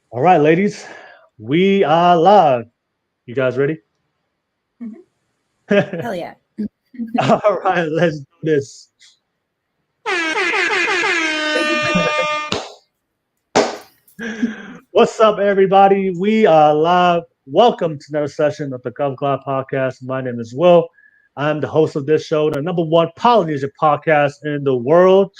All right, ladies, we are live. You guys ready? Mhm. Hell yeah. All right, let's do this. What's up, everybody? We are live. Welcome to another session of the Gov Club podcast. My name is Will. I'm the host of this show, the number one Polynesian podcast in the world.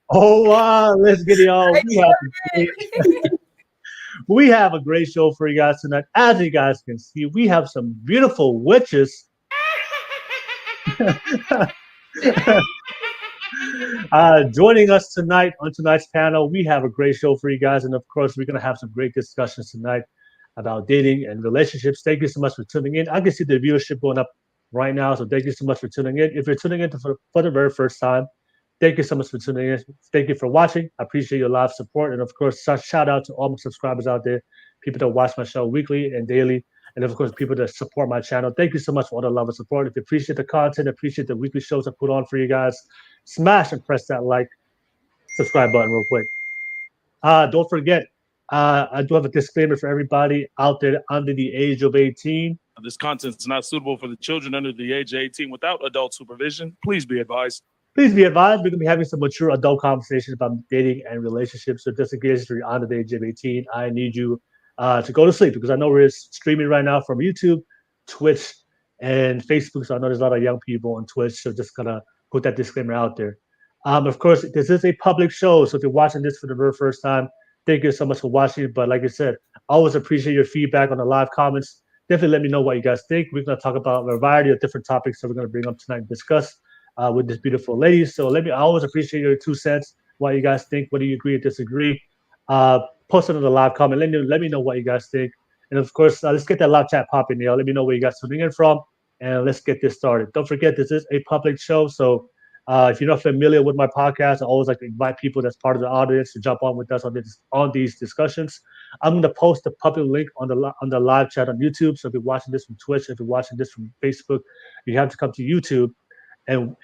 Oh, wow, let's get it on. We have a great show for you guys tonight. As you guys can see, we have some beautiful witches joining us tonight on tonight's panel. We have a great show for you guys, and of course, we're going to have some great discussions tonight about dating and relationships. Thank you so much for tuning in. I can see the viewership going up right now, so thank you so much for tuning in. If you're tuning in for the very first time, thank you so much for tuning in. Thank you for watching. I appreciate your live support, and of course, shout out to all my subscribers out there, people that watch my show weekly and daily. And of course, people that support my channel. Thank you so much for all the love and support. If you appreciate the content, appreciate the weekly shows I put on for you guys, smash and press that like, subscribe button real quick. Don't forget, I do have a disclaimer for everybody out there under the age of 18. This content is not suitable for the children under the age of 18 without adult supervision. Please be advised. Please be advised, we're going to be having some mature adult conversations about dating and relationships. So just in case you're under the age of 18, I need you to go to sleep because I know we're streaming right now from YouTube, Twitch, and Facebook. So I know there's a lot of young people on Twitch. So just going to put that disclaimer out there. Of course, this is a public show. So if you're watching this for the very first time, thank you so much for watching. But like I said, I always appreciate your feedback on the live comments. Definitely let me know what you guys think. We're going to talk about a variety of different topics that we're going to bring up tonight and discuss with this beautiful lady. So I always appreciate your 2 cents, what you guys think, whether you agree or disagree. Post it in the live comment. Let me know what you guys think. And of course, let's get that live chat popping, y'all. Let me know where you guys tuning in from, and let's get this started. Don't forget, this is a public show, so if you're not familiar with my podcast, I always like to invite people that's part of the audience to jump on with us on these discussions. I'm going to post the public link on the live chat on YouTube. So if you're watching this from Twitch, if you're watching this from Facebook, you have to come to YouTube and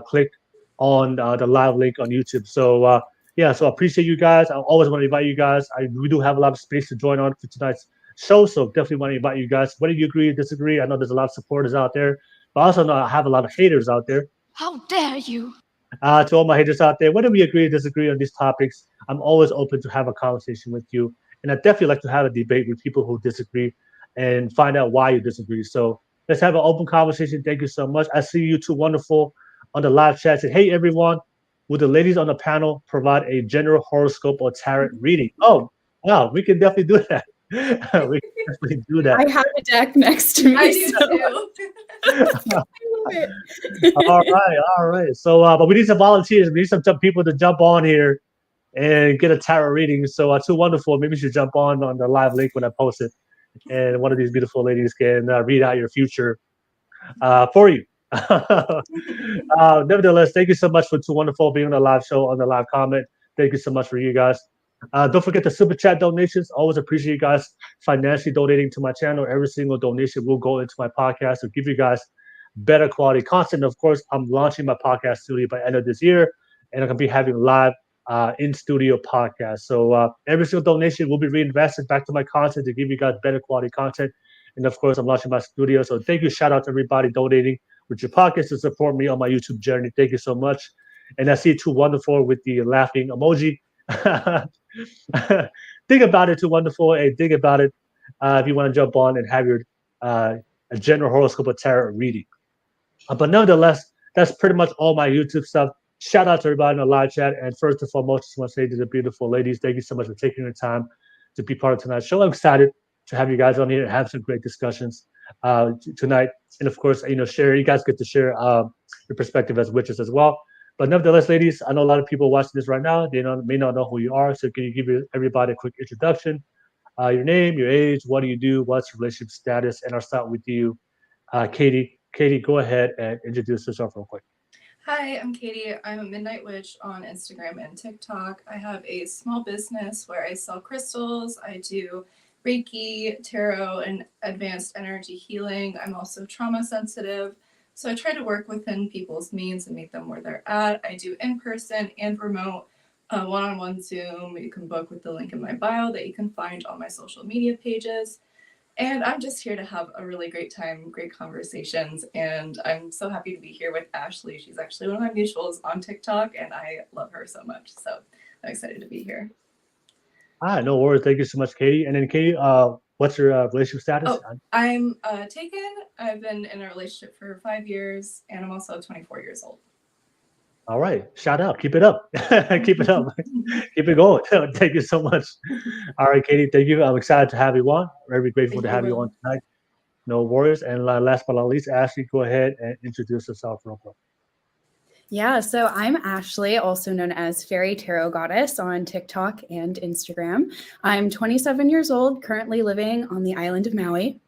click on the live link on YouTube. So yeah, so I appreciate you guys. I always want to invite you guys. We do have a lot of space to join on for tonight's show, so definitely want to invite you guys. Whether you agree or disagree, I know there's a lot of supporters out there, but I also know I have a lot of haters out there. How dare you? To all my haters out there, whether we agree or disagree on these topics, I'm always open to have a conversation with you, and I definitely like to have a debate with people who disagree and find out why you disagree. So let's have an open conversation. Thank you so much. I see you two wonderful on the live chat. Said, hey everyone, would the ladies on the panel provide a general horoscope or tarot reading? Oh, wow, we can definitely do that. We can definitely do that. I have a deck next to me. I do so too. I love it. All right. So, but we need some volunteers. We need some people to jump on here and get a tarot reading. So, too wonderful. Maybe you should jump on the live link when I post it, and one of these beautiful ladies can read out your future for you. Nevertheless, thank you so much for too wonderful being on the live show on the live comment. Thank you so much for you guys. Don't forget the super chat donations. Always appreciate you guys financially donating to my channel. Every single donation will go into my podcast to give you guys better quality content. Of course, I'm launching my podcast studio by end of this year, and I'm gonna be having live in studio podcasts. So every single donation will be reinvested back to my content to give you guys better quality content. And of course, I'm launching my studio. So thank you, shout out to everybody donating with your pockets to support me on my YouTube journey. Thank you so much. And I see too wonderful with the laughing emoji. Think about it, too wonderful. Hey, think about it if you want to jump on and have your a general horoscope or tarot reading. But nonetheless, that's pretty much all my YouTube stuff. Shout out to everybody in the live chat. And first and foremost, just want to say to the beautiful ladies, thank you so much for taking the time to be part of tonight's show. I'm excited to have you guys on here and have some great discussions tonight. And of course, share. You guys get to share your perspective as witches as well. But nevertheless, ladies, I know a lot of people watching this right now. They may not know who you are. So can you give everybody a quick introduction? Your name, your age, what do you do, what's your relationship status? And I'll start with you, Katy. Katy, go ahead and introduce yourself real quick. Hi, I'm Katy. I'm a Midnight Witch on Instagram and TikTok. I have a small business where I sell crystals. I do Reiki, tarot, and advanced energy healing. I'm also trauma sensitive. So I try to work within people's means and meet them where they're at. I do in-person and remote one-on-one Zoom. You can book with the link in my bio that you can find on my social media pages. And I'm just here to have a really great time, great conversations. And I'm so happy to be here with Ashley. She's actually one of my mutuals on TikTok, and I love her so much. So I'm excited to be here. No worries. Thank you so much, Katie. And then Katie, what's your relationship status? Oh, I'm taken. I've been in a relationship for 5 years, and I'm also 24 years old. All right. Shout out. Keep it up. Keep it up. Keep it going. Thank you so much. All right, Katie. Thank you. I'm excited to have you on. Very grateful to have you on tonight. No worries. And last but not least, Ashley, go ahead and introduce yourself real quick. Yeah, so I'm Ashley, also known as Fairy Tarot Goddess on TikTok and Instagram. I'm 27 years old, currently living on the island of Maui,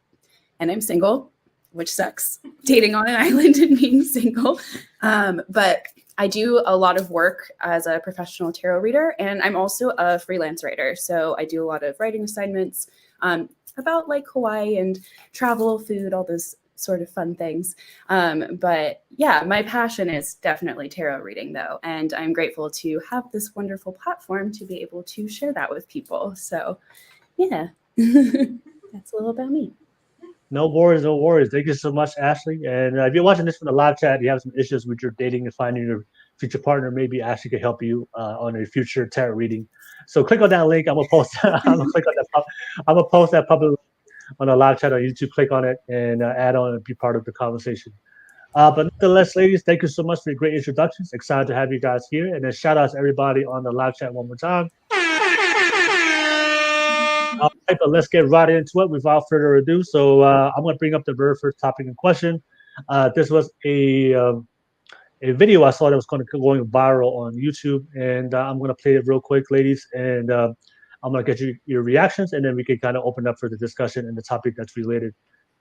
and I'm single, which sucks, dating on an island and being single. But I do a lot of work as a professional tarot reader, and I'm also a freelance writer. So I do a lot of writing assignments about like Hawaii and travel, food, all those sort of fun things. But yeah, my passion is definitely tarot reading though. And I'm grateful to have this wonderful platform to be able to share that with people. So yeah, that's a little about me. No worries, no worries. Thank you so much, Ashley. And if you're watching this from the live chat, you have some issues with your dating and finding your future partner, maybe Ashley could help you on a future tarot reading. So click on that link. I'm gonna post. I'm gonna click on that. I'm gonna post that public on the live chat on YouTube. Click on it and add on and be part of the conversation. But nonetheless, ladies, thank you so much for your great introductions. Excited to have you guys here. And then shout out to everybody on the live chat one more time. All right, but let's get right into it without further ado. So I'm going to bring up the very first topic in question. This was a video I saw that was going viral on YouTube, and I'm going to play it real quick, ladies, and I'm going to get your reactions, and then we can kind of open up for the discussion and the topic that's related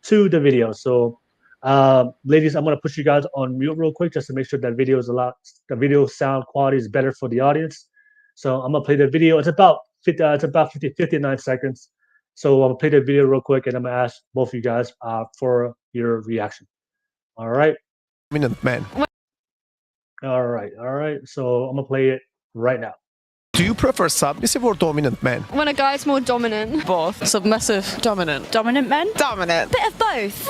to the video. So, ladies, I'm going to put you guys on mute real quick just to make sure that the video sound quality is better for the audience. So I'm going to play the video. It's about 59 seconds. So I'll play the video real quick, and I'm going to ask both of you guys for your reaction. All right. Dominant man. All right. So I'm going to play it right now. Do you prefer submissive or dominant men? When a guy's more dominant. Both. Submissive. Dominant. Dominant men? Dominant. Bit of both.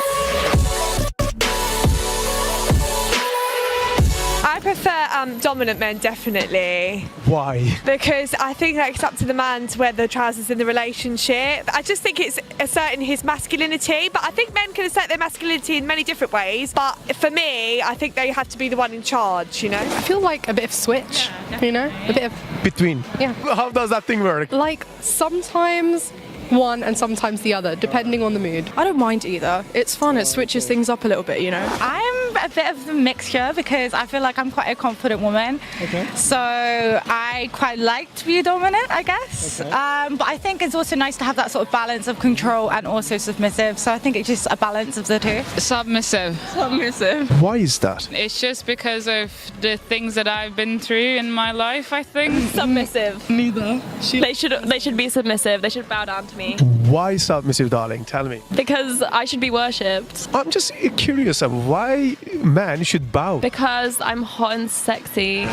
I prefer dominant men, definitely. Why? Because I think that it's up to the man to wear the trousers in the relationship. I just think it's asserting his masculinity, but I think men can assert their masculinity in many different ways. But for me, I think they have to be the one in charge, you know? I feel like a bit of switch, you know? A bit of... Between? Yeah. How does that thing work? Like, sometimes one and sometimes the other, depending on the mood. I don't mind either. It's fun. It switches things up a little bit, you know? I'm a bit of a mixture because I feel like I'm quite a confident woman. Okay. So I quite like to be dominant, I guess. Okay. But I think it's also nice to have that sort of balance of control and also submissive. So I think it's just a balance of the two. Submissive. Submissive. Why is that? It's just because of the things that I've been through in my life, I think. Submissive. Neither. They should be submissive. They should bow down to me. Why submissive, darling? Tell me. Because I should be worshipped. I'm just curious of why man should bow. Because I'm hot and sexy.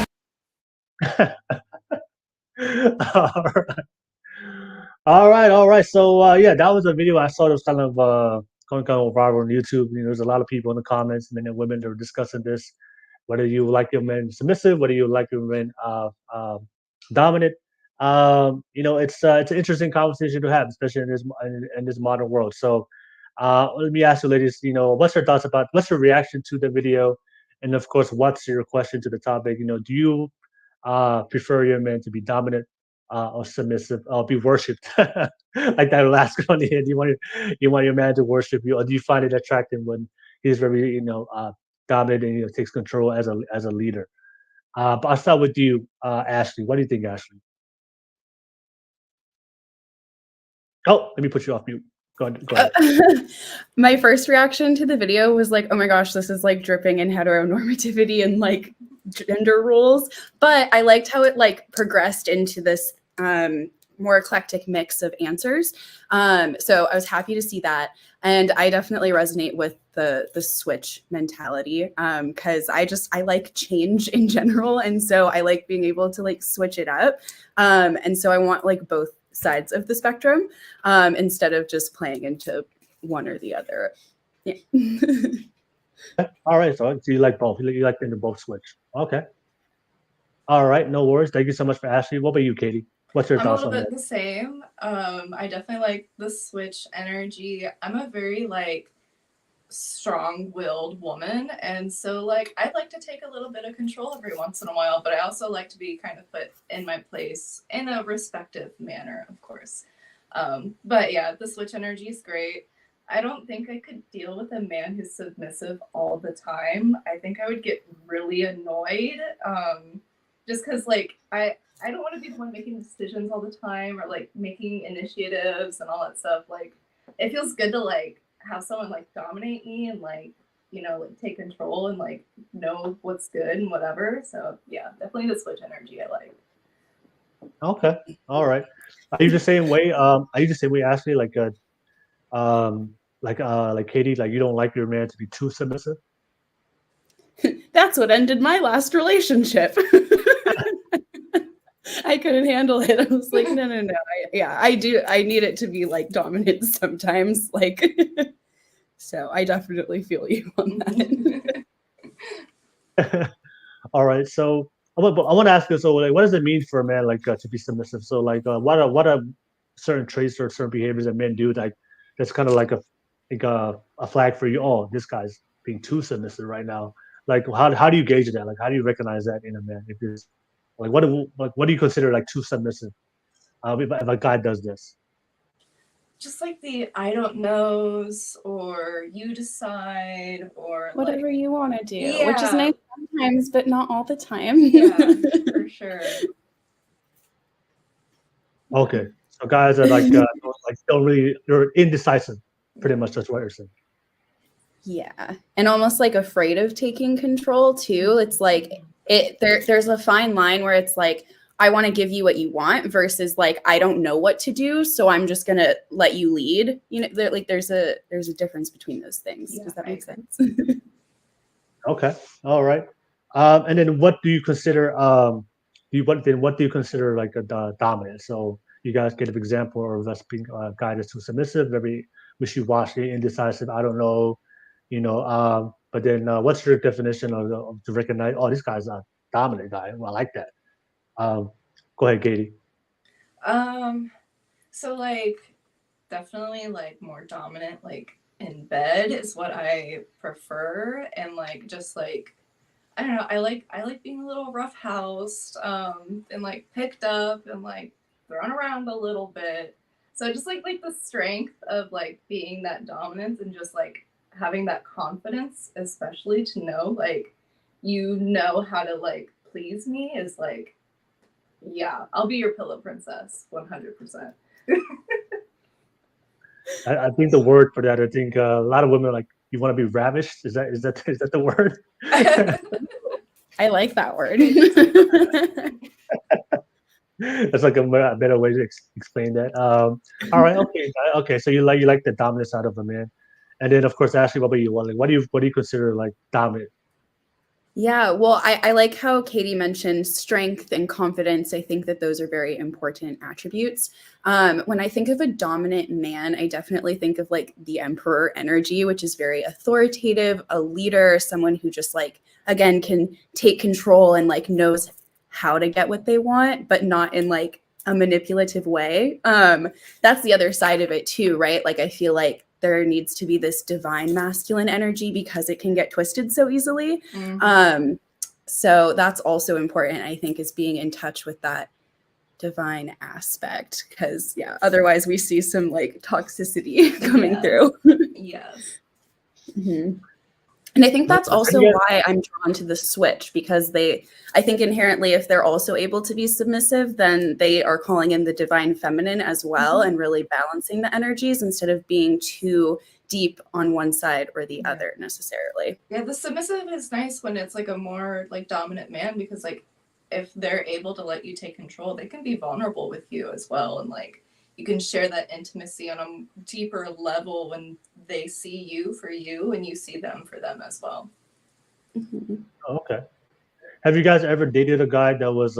All right. So yeah, that was a video I saw that was kind of going viral on YouTube. You know, there's a lot of people in the comments, men and women that were discussing this, whether you like your men submissive, whether you like your men dominant. You know, it's an interesting conversation to have, especially in this modern world. So let me ask you, ladies, you know, what's your reaction to the video, and of course, what's your question to the topic? You know, do you prefer your man to be dominant or submissive, or be worshipped, like that last one? Do you want your man to worship you, or do you find it attractive when he's very, you know, dominant and, you know, takes control as a leader? But I'll start with you, Ashley. What do you think, Ashley? Oh, let me put you off mute. Go ahead. My first reaction to the video was like, oh my gosh, this is like dripping in heteronormativity and like gender roles. But I liked how it like progressed into this more eclectic mix of answers. So I was happy to see that. And I definitely resonate with the switch mentality because I like change in general. And so I like being able to like switch it up. And so I want like both sides of the spectrum instead of just playing into one or the other. Yeah. All right. So you like both. You like them to both switch. Okay. All right. No worries. Thank you so much for asking. What about you, Katie? What's your I'm a thoughts little on bit that? the same. I definitely like the switch energy. I'm a very like strong-willed woman, and so like I'd like to take a little bit of control every once in a while, but I also like to be kind of put in my place in a respective manner, of course. But yeah, the switch energy is great. I don't think I could deal with a man who's submissive all the time. I think I would get really annoyed. Just because like I don't want to be the one making decisions all the time or like making initiatives and all that stuff. Like it feels good to like have someone like dominate me and like, you know, like take control and like know what's good and whatever. So yeah, definitely the switch energy I like. Okay. All right. Are you the same way? Are you the same way, Ashley? Like Katie, like you don't like your man to be too submissive? That's what ended my last relationship. I couldn't handle it. I was like, no. I do. I need it to be like dominant sometimes. Like, so I definitely feel you on that. All right. So I want to ask you. So, like, what does it mean for a man like to be submissive? So, like, what are certain traits or certain behaviors that men do like that's kind of like a flag for you? Oh, this guy's being too submissive right now. Like, how do you gauge that? Like, how do you recognize that in a man? If you're like, what do you consider like too submissive? If a guy does this. Just like the I don't knows or you decide or Whatever like, you want to do, yeah. which is nice sometimes, but not all the time. Yeah, for sure. Okay, so guys are like don't really, you're indecisive. Pretty much that's what you're saying. Yeah, and almost like afraid of taking control too. It's like there's a fine line where it's like I want to give you what you want versus like I don't know what to do, so I'm just gonna let you lead. You know, there's a difference between those things. Yeah, Does that make sense? Okay, all right. And then what do you consider? What do you consider like a dominant? So you guys give an example of us being a guy that's too submissive, very wishy-washy, indecisive. I don't know, you know. But then what's your definition of to recognize? Oh, this guy's a dominant guy. Well, I like that. Go ahead, Katie. So like definitely like more dominant like in bed is what I prefer, and like just like I don't know, I like being a little roughhoused and like picked up and like thrown around a little bit. So just like the strength of like being that dominance and just like having that confidence, especially to know like you know how to like please me is like, yeah, I'll be your pillow princess 100%. I think the word for that, I think a lot of women are like, you want to be ravished? Is that the word? I like that word. That's like a better way to explain that. All right, okay. So you like the dominant side of a man, and then of course, Ashley, what about you? What do you consider like dominant? Yeah, well, I like how Katie mentioned strength and confidence. I think that those are very important attributes. When I think of a dominant man, I definitely think of like the emperor energy, which is very authoritative, a leader, someone who just like, again, can take control and like knows how to get what they want, but not in like a manipulative way. That's the other side of it too, right? Like I feel like there needs to be this divine masculine energy because it can get twisted so easily. Mm-hmm. So that's also important, I think, is being in touch with that divine aspect, because yeah, otherwise we see some like toxicity coming through. Yes. Mm-hmm. And I think that's also why I'm drawn to the switch, because I think inherently, if they're also able to be submissive, then they are calling in the divine feminine as well, and really balancing the energies instead of being too deep on one side or the other necessarily. Yeah, the submissive is nice when it's like a more like dominant man, because like if they're able to let you take control, they can be vulnerable with you as well. And like, you can share that intimacy on a deeper level when they see you for you and you see them for them as well. Oh, okay. Have you guys ever dated a guy that was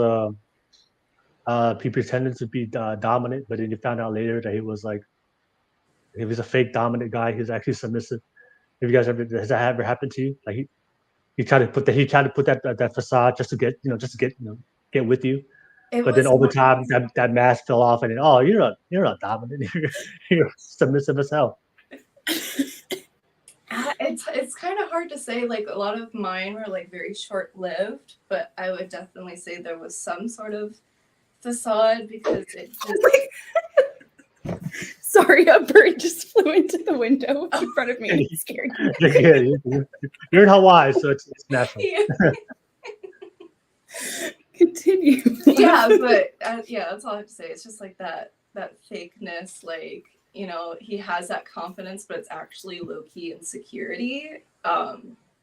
he pretended to be dominant, but then you found out later that he was a fake dominant guy. He's actually submissive. Have you guys has that ever happened to you? Like he tried to put that facade just to get with you. But then over time, that mask fell off, and then you're not dominant. You're submissive as hell. It's kind of hard to say. Like, a lot of mine were like very short lived, but I would definitely say there was some sort of facade because it just. Sorry, a bird just flew into the window in front of me and scared me. Yeah, you're in Hawaii, so it's natural. Yeah. Continue. Yeah, but that's all I have to say. It's just like that fakeness, like, you know, he has that confidence, but it's actually low-key insecurity,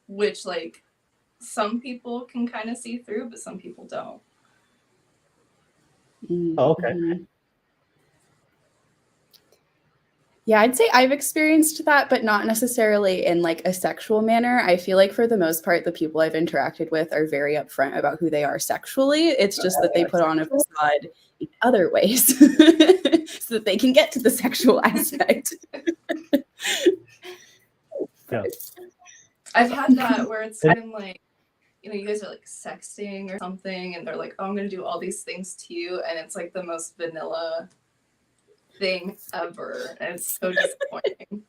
which like some people can kind of see through, but some people don't. Oh, okay. Mm-hmm. Yeah, I'd say I've experienced that, but not necessarily in like a sexual manner. I feel like for the most part, the people I've interacted with are very upfront about who they are sexually. It's just that they put on a facade in other ways so that they can get to the sexual aspect. Yeah. I've had that where it's been like, you know, you guys are like sexting or something, and they're like, oh, I'm going to do all these things to you. And it's like the most vanilla thing ever, and it's so disappointing.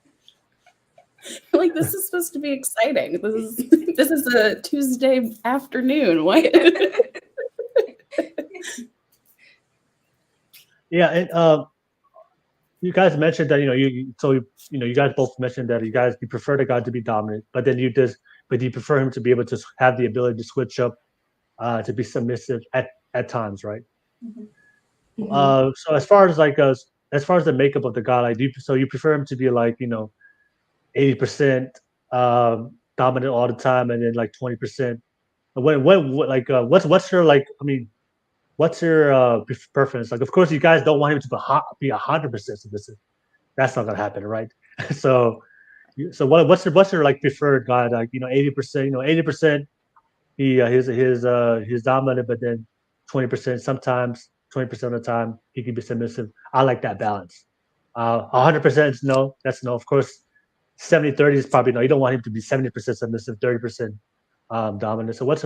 Like, this is supposed to be exciting. This is a Tuesday afternoon. What? Yeah, and you guys mentioned that you guys both mentioned that you prefer the guy to be dominant, but then you prefer him to be able to have the ability to switch up to be submissive at times, right? Mm-hmm. So as far as the makeup of the guy, like, you prefer him to be like 80% dominant all the time, and then like 20%. What's your preference? Like, of course, you guys don't want him to be 100% submissive. That's not gonna happen, right? So what's your like preferred guy? Like 80%, 80%. He's dominant, but then 20% sometimes. 20% of the time he can be submissive. I like that balance. 100% is no. That's no. Of course, 70-30 is probably no. You don't want him to be 70% submissive, 30% dominant. So what's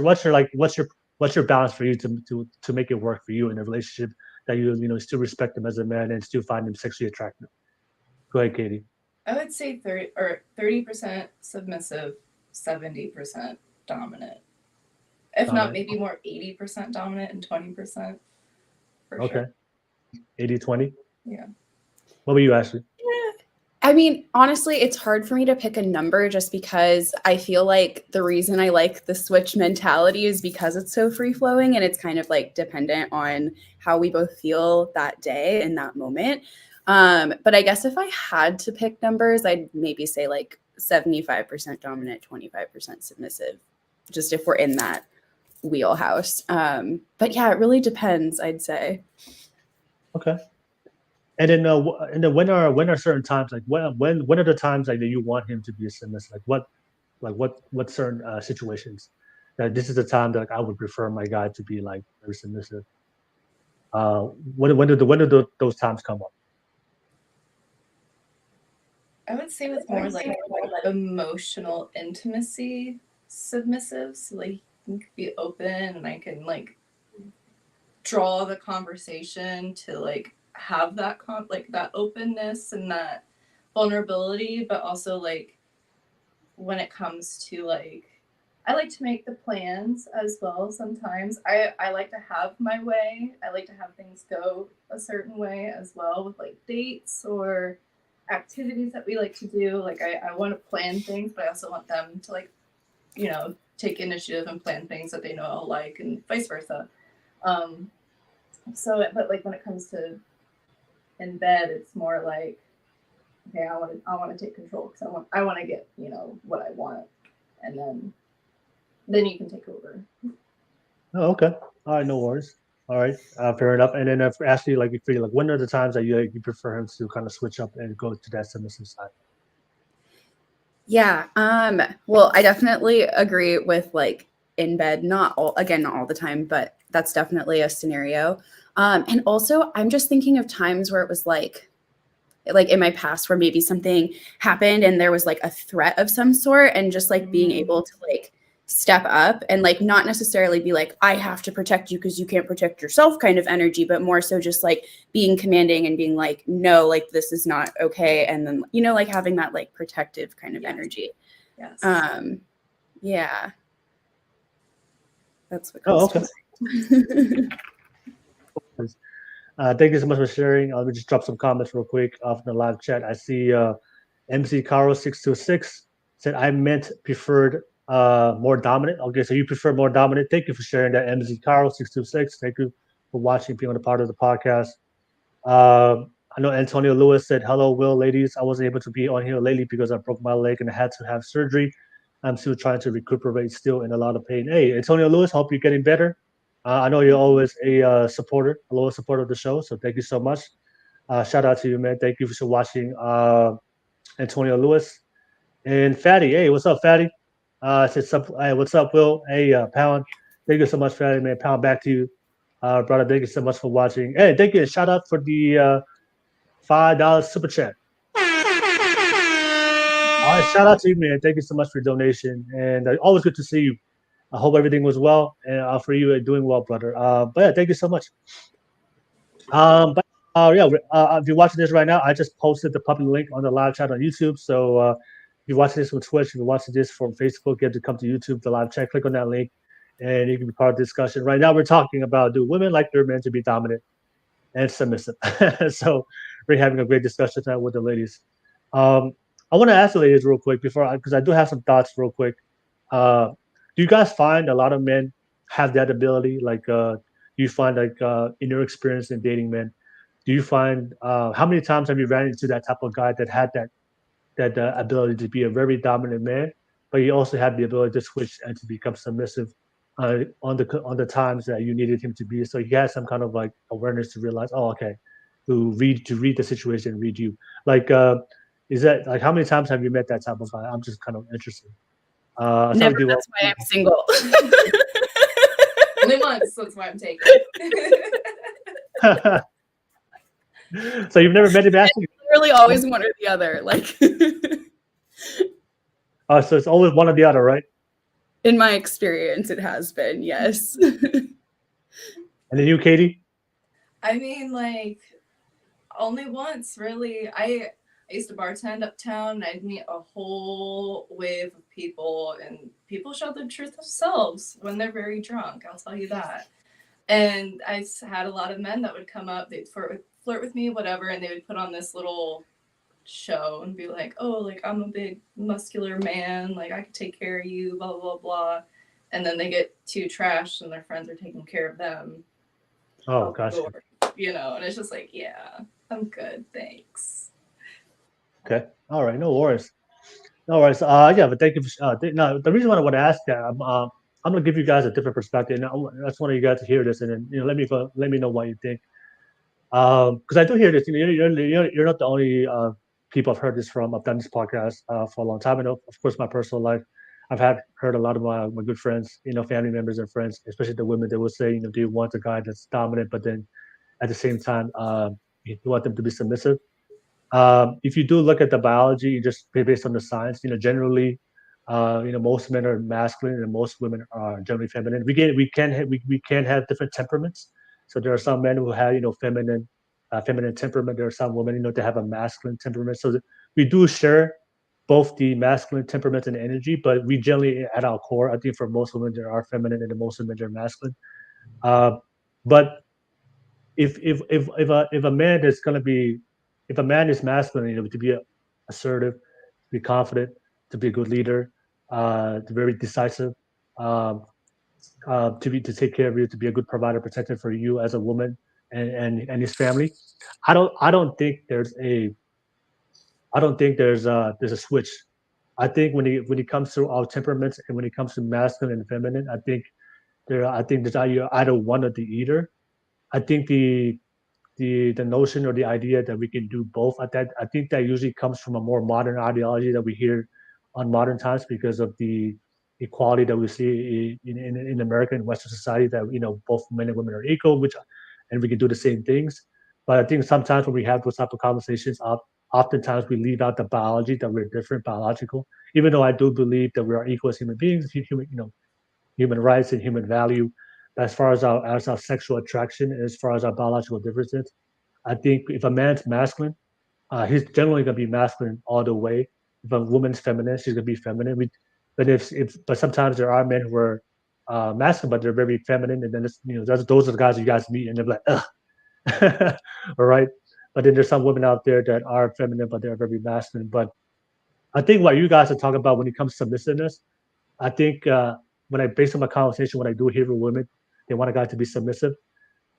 your balance for you to make it work for you in a relationship that you still respect him as a man and still find him sexually attractive? Go ahead, Katy. I would say 30% submissive, 70% dominant. If not, maybe more 80% dominant and 20%. Okay. 80-20? Yeah. What were you, Ashley? I mean, honestly, it's hard for me to pick a number just because I feel like the reason I like the switch mentality is because it's so free-flowing and it's kind of like dependent on how we both feel that day in that moment. But I guess if I had to pick numbers, I'd maybe say like 75% dominant, 25% submissive, just if we're in that wheelhouse. But yeah, it really depends, I'd say. Okay. And then when are certain times, like when are the times like that you want him to be submissive? What certain situations that this is the time that like, I would prefer my guy to be like very submissive? When do those times come up? I would say with more like emotional intimacy, submissive, so like you can be open and I can like draw the conversation to like have that that openness and that vulnerability, but also like when it comes to like, I like to make the plans as well. Sometimes I like to have my way. I like to have things go a certain way as well with like dates or activities that we like to do. Like I want to plan things, but I also want them to like, take initiative and plan things that they know I'll like, and vice versa. But like when it comes to in bed, it's more like, okay, I want to take control because I want to get what I want, and then you can take over. Oh, okay. All right, no worries. All right, fair enough. And then Ashley, like, if you like, when are the times that you prefer him to kind of switch up and go to that submissive side? Yeah. Well, I definitely agree with like in bed, not all again, not all the time, but that's definitely a scenario. And also I'm just thinking of times where it was like in my past where maybe something happened and there was like a threat of some sort, and just like being able to like step up and like not necessarily be like, I have to protect you because you can't protect yourself kind of energy, but more so just like being commanding and being like, no, like this is not okay. And then, like having that like protective kind of energy. Yes. Yeah. That's what Oh, comes okay. Thank you so much for sharing. Let me just drop some comments real quick off the live chat. I see MC Caro 626 said, I meant preferred more dominant. Okay, so you prefer more dominant. Thank you for sharing that, MC Caro 626. Thank you for watching, being a part of the podcast. I know Antonio Lewis said, hello, Will, ladies. I wasn't able to be on here lately because I broke my leg and I had to have surgery. I'm still trying to recuperate, still in a lot of pain. Hey, Antonio Lewis, hope you're getting better. I know you're always a supporter, a loyal supporter of the show. So thank you so much. Shout out to you, man. Thank you for watching, Antonio Lewis. And Fatty, hey, what's up, Fatty? Said, hey, what's up, Will? Hey, Pound. Thank you so much, Fatty, man. Pound, back to you. Brother, thank you so much for watching. Hey, thank you. And shout out for the $5 super chat. All right, shout out to you, man. Thank you so much for your donation. And always good to see you. I hope everything was well, and for you, doing well, brother. But yeah, thank you so much. But yeah, if you're watching this right now, I just posted the public link on the live chat on YouTube. So if you're watching this from Twitch, if you're watching this from Facebook, you have to come to YouTube, the live chat, click on that link, and you can be part of the discussion. Right now, we're talking about, do women like their men to be dominant and submissive? So we're having a great discussion tonight with the ladies. I want to ask the ladies real quick because I do have some thoughts real quick. Do you guys find a lot of men have that ability? Like, do you find like in your experience in dating men, do you find how many times have you ran into that type of guy that had that ability to be a very dominant man, but he also had the ability to switch and to become submissive on the times that you needed him to be? So he had some kind of like awareness to realize, oh, okay, to read the situation, read you. Like, is that like how many times have you met that type of guy? I'm just kind of interested. Never. That's why I'm single. Only once, so that's why I'm taking. So you've never met him, Ashley? Really, always one or the other. Like, so it's always one or the other, right? in my experience, it has been, yes. And then you, Katy? I mean, like, only once, really. I used to bartend uptown, and I'd meet a whole wave of people, and people show the truth themselves when they're very drunk. I'll tell you that. And I had a lot of men that would come up, they'd flirt with me, whatever, and they would put on this little show and be like, oh, like, I'm a big muscular man, like, I could take care of you, blah, blah, blah. And then they get too trashed and their friends are taking care of them. Oh, gosh. And it's just like, yeah, I'm good, thanks. Okay. All right. No worries. No worries. Yeah, but thank you. No, the reason why I want to ask that, I'm gonna give you guys a different perspective, and I just want you guys to hear this, and then let me know what you think. Because I do hear this. You're not the only people I've heard this from. I've done this podcast for a long time. I know, of course, my personal life. I've heard a lot of my good friends, family members and friends, especially the women, they will say, do you want a guy that's dominant, but then at the same time, you want them to be submissive. If you do look at the biology, just based on the science, generally, most men are masculine and most women are generally feminine. We can have different temperaments. So there are some men who have feminine temperament. There are some women that have a masculine temperament. So we do share both the masculine temperament and energy, but we generally at our core, I think for most women there are feminine and most women are masculine. But if a man is going to be, if a man is masculine, to be assertive, to be confident, to be a good leader, to be very decisive, to take care of you, to be a good provider, protector for you as a woman and his family. I don't think there's a switch. I think when it comes to our temperaments and when it comes to masculine and feminine, I think I think there's either one or the either. I think the notion or the idea that we can do both, I think that usually comes from a more modern ideology that we hear on modern times because of the equality that we see in America and Western society, that both men and women are equal, and we can do the same things. But I think sometimes when we have those type of conversations, oftentimes we leave out the biology, that we're different biological. Even though I do believe that we are equal as human beings, human rights and human value. But as far as our sexual attraction, as far as our biological differences, I think if a man's masculine, he's generally going to be masculine all the way. If a woman's feminine, she's going to be feminine. But sometimes there are men who are masculine, but they're very feminine, and then those are the guys you guys meet, and they're like, ugh, all right. But then there's some women out there that are feminine, but they're very masculine. But I think what you guys are talking about when it comes to submissiveness, I think based on my conversation, when I do hear from women, they want a guy to be submissive.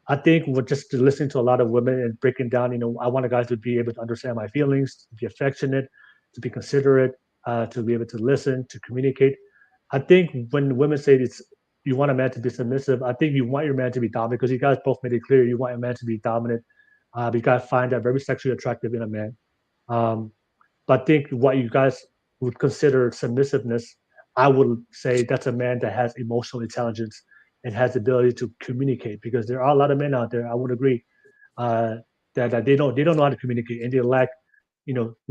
I think we're just listening to a lot of women and breaking down, I want a guy to be able to understand my feelings, to be affectionate, to be considerate, to be able to listen, to communicate. I think when women say you want a man to be submissive, I think you want your man to be dominant, because you guys both made it clear you want a man to be dominant. You guys find that very sexually attractive in a man. But I think what you guys would consider submissiveness, I would say that's a man that has emotional intelligence and has the ability to communicate, because there are a lot of men out there, I would agree, that they don't know how to communicate, and they lack,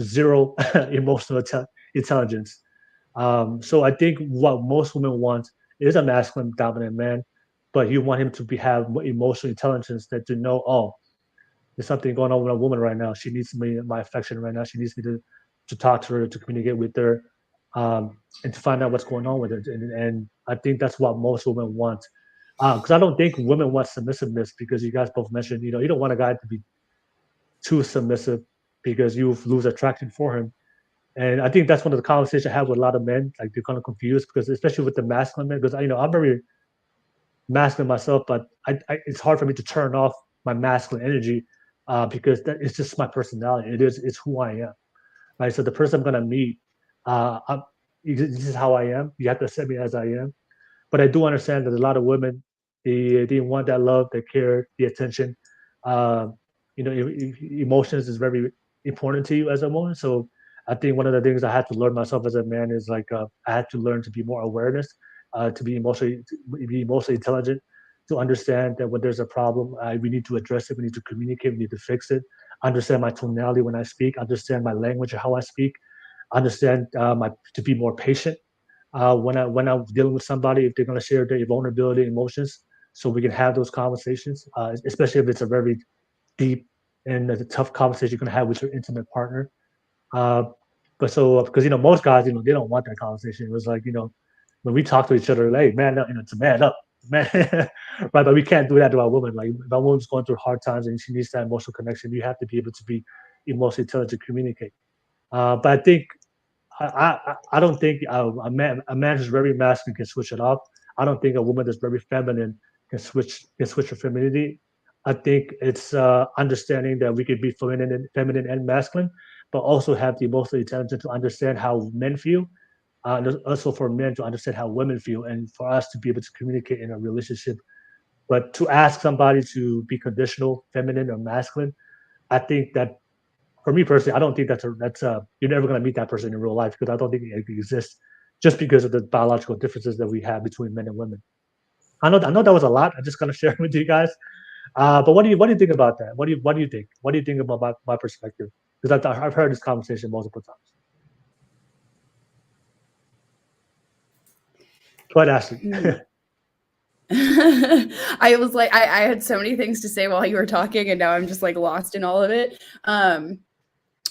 zero emotional intelligence. So I think what most women want is a masculine dominant man, but you want him to have emotional intelligence, that to know, oh, there's something going on with a woman right now. She needs my affection right now. She needs me to talk to her, to communicate with her, and to find out what's going on with her. And I think that's what most women want. Because I don't think women want submissiveness, because you guys both mentioned, you don't want a guy to be too submissive because you lose attraction for him. And I think that's one of the conversations I have with a lot of men. Like, they're kind of confused, because especially with the masculine men, because I'm very masculine myself, but it's hard for me to turn off my masculine energy, because it's just my personality. It's who I am, right? So the person I'm gonna meet, this is how I am. You have to accept me as I am. But I do understand that a lot of women, they want that love, the care, the attention. Emotions is very important to you as a woman. So I think one of the things I had to learn myself as a man is I had to learn to be more awareness, to be emotionally intelligent, to understand that when there's a problem, we need to address it. We need to communicate. We need to fix it. Understand my tonality when I speak. Understand my language or how I speak. Understand to be more patient when I'm dealing with somebody, if they're going to share their vulnerability, emotions, so we can have those conversations, especially if it's a very deep and a tough conversation you're going to have with your intimate partner. Because most guys, they don't want that conversation. It was like, when we talk to each other, like, man, it's a man up, man, right? But we can't do that to our woman. Like, if our woman's going through hard times and she needs that emotional connection, you have to be able to be emotionally intelligent to communicate. But I think I don't think a man who's very masculine can switch it off. I don't think a woman that's very feminine can switch her femininity. I think it's understanding that we could be feminine and masculine, but also have the emotional intelligence to understand how men feel, and also for men to understand how women feel, and for us to be able to communicate in a relationship. But to ask somebody to be conditional, feminine or masculine, I think that, for me personally, I don't think that's you're never going to meet that person in real life, because I don't think it exists, just because of the biological differences that we have between men and women. I know that was a lot. I'm just going to share with you guys. But what do you think about that? What do you think? What do you think about my perspective? Because I've heard this conversation multiple times. Go ahead, Ashley. I was like, I had so many things to say while you were talking, and now I'm just like lost in all of it.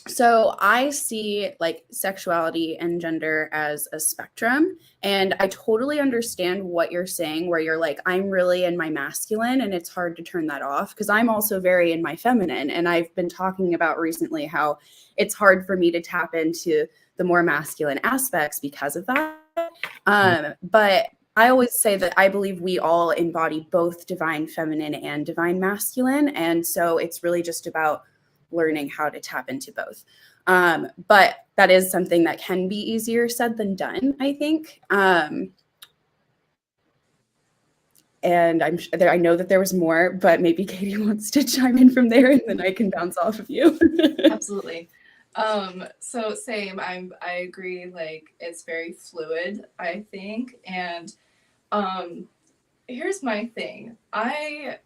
So I see like sexuality and gender as a spectrum, and I totally understand what you're saying, where you're like, I'm really in my masculine and it's hard to turn that off, because I'm also very in my feminine. And I've been talking about recently how it's hard for me to tap into the more masculine aspects because of that. But I always say that I believe we all embody both divine feminine and divine masculine. And so it's really just about learning how to tap into both. But that is something that can be easier said than done, I think. And I know that there was more, but maybe Katie wants to chime in from there, and then I can bounce off of you. Absolutely. So same, I agree, like it's very fluid, I think. And here's my thing. I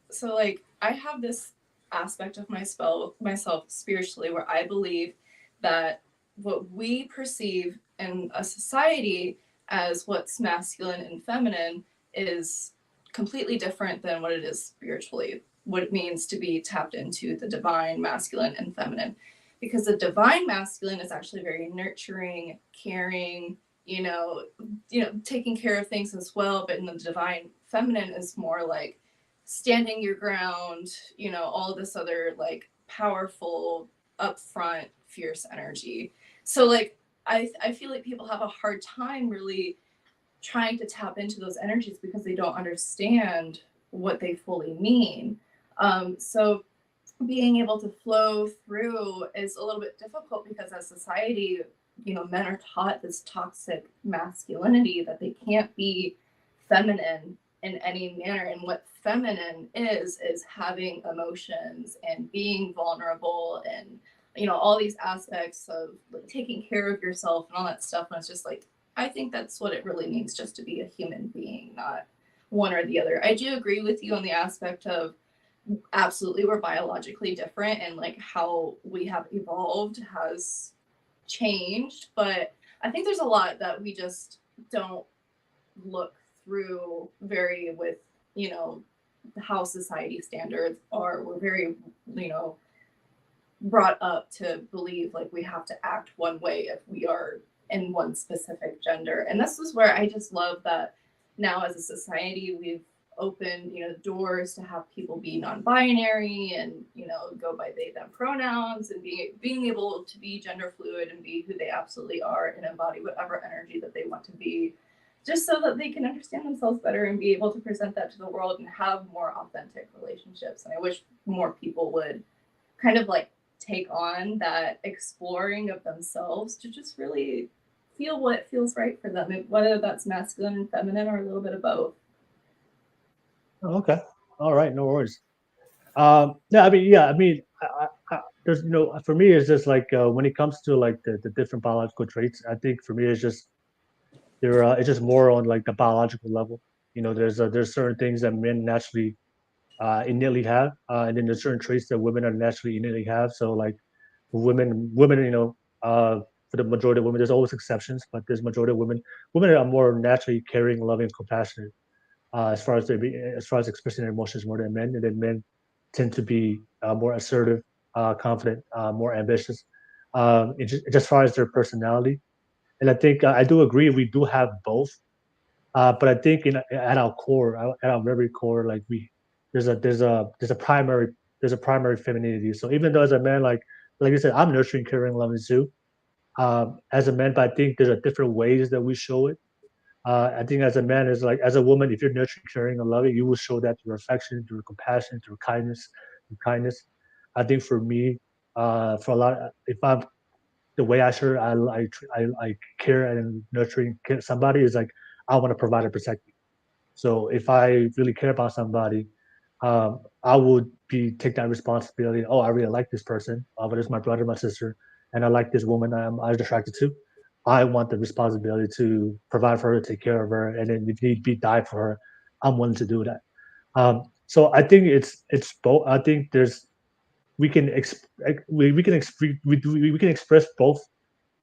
have this aspect of myself spiritually where I believe that what we perceive in a society as what's masculine and feminine is completely different than what it is spiritually, what it means to be tapped into the divine masculine and feminine. Because the divine masculine is actually very nurturing, caring, taking care of things as well. But in the divine feminine is more like standing your ground, all this other like powerful, upfront, fierce energy. So like I feel like people have a hard time really trying to tap into those energies because they don't understand what they fully mean. So being able to flow through is a little bit difficult because as society, men are taught this toxic masculinity that they can't be feminine in any manner. And what feminine is having emotions and being vulnerable and, all these aspects of like, taking care of yourself and all that stuff. And it's just like, I think that's what it really means, just to be a human being, not one or the other. I do agree with you on the aspect of absolutely we're biologically different and like how we have evolved has changed, but I think there's a lot that we just don't look through very with how society standards are. We're very brought up to believe like we have to act one way if we are in one specific gender. And this is where I just love that now as a society we've opened doors to have people be non-binary and go by they them pronouns and being able to be gender fluid and be who they absolutely are and embody whatever energy that they want to be, just so that they can understand themselves better and be able to present that to the world and have more authentic relationships. And I wish more people would kind of like take on that exploring of themselves to just really feel what feels right for them, whether that's masculine and feminine or a little bit of both. Okay. All right. No worries. I there's for me it's just like when it comes to like the different biological traits, I think for me it's just it's just more on like the biological level. There's certain things that men naturally innately have, and then there's certain traits that women are naturally innately have. So like women, for the majority of women, there's always exceptions, but there's majority of women are more naturally caring, loving, compassionate. As far as expressing their emotions more than men, and then men tend to be more assertive, confident, more ambitious, just as far as their personality. And I think I do agree we do have both, but I think at our core, at our very core, like there's a primary femininity. So even though as a man, like you said, I'm nurturing, caring, loving too, as a man, but I think there's a different ways that we show it. I think as a man is like as a woman, if you're nurturing, caring, and loving, you will show that through affection, through compassion, through kindness. I think for me, for a lot, if I'm the way I show I care and nurturing somebody is like I want to provide and protect you. So if I really care about somebody, I would take that responsibility. Oh, I really like this person, but it's my brother, my sister, and I like this woman I'm attracted to. I want the responsibility to provide for her, take care of her, and then if need be, die for her. I'm willing to do that. So I think it's both. I think we can express both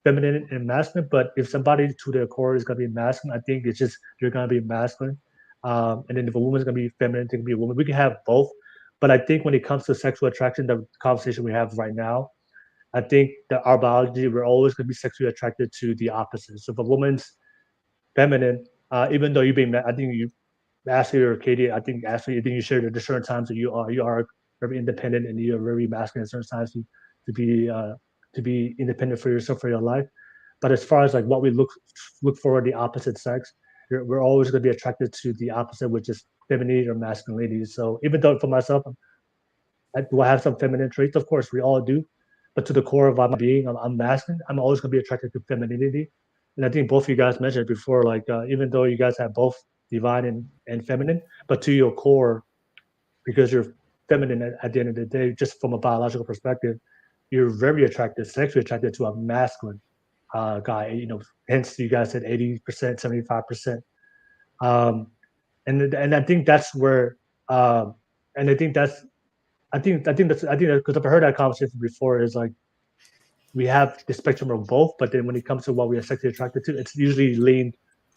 feminine and masculine. But if somebody to their core is gonna be masculine, I think it's just they're gonna be masculine. And then if a woman's gonna be feminine, they can be a woman. We can have both. But I think when it comes to sexual attraction, the conversation we have right now, I think that our biology, we're always going to be sexually attracted to the opposite. So if a woman's feminine, even though I think you, Ashley or Katie, I think Ashley, you shared at certain times that you are very independent and you're very masculine at certain times to be independent for yourself, for your life. But as far as like what we look for the opposite sex, we're always going to be attracted to the opposite, which is femininity or masculinity. So even though for myself, do I have some feminine traits? Of course, we all do. But to the core of my being, I'm masculine. I'm always going to be attracted to femininity. And I think both of you guys mentioned before, like even though you guys have both divine and feminine, but to your core, because you're feminine at the end of the day, just from a biological perspective, you're very attracted, sexually attracted to a masculine guy. You know, hence you guys said 80%, 75%. And I think that's where, and I think that's because I've heard that conversation before. Is like we have the spectrum of both, but then when it comes to what we are sexually attracted to, it's usually leaned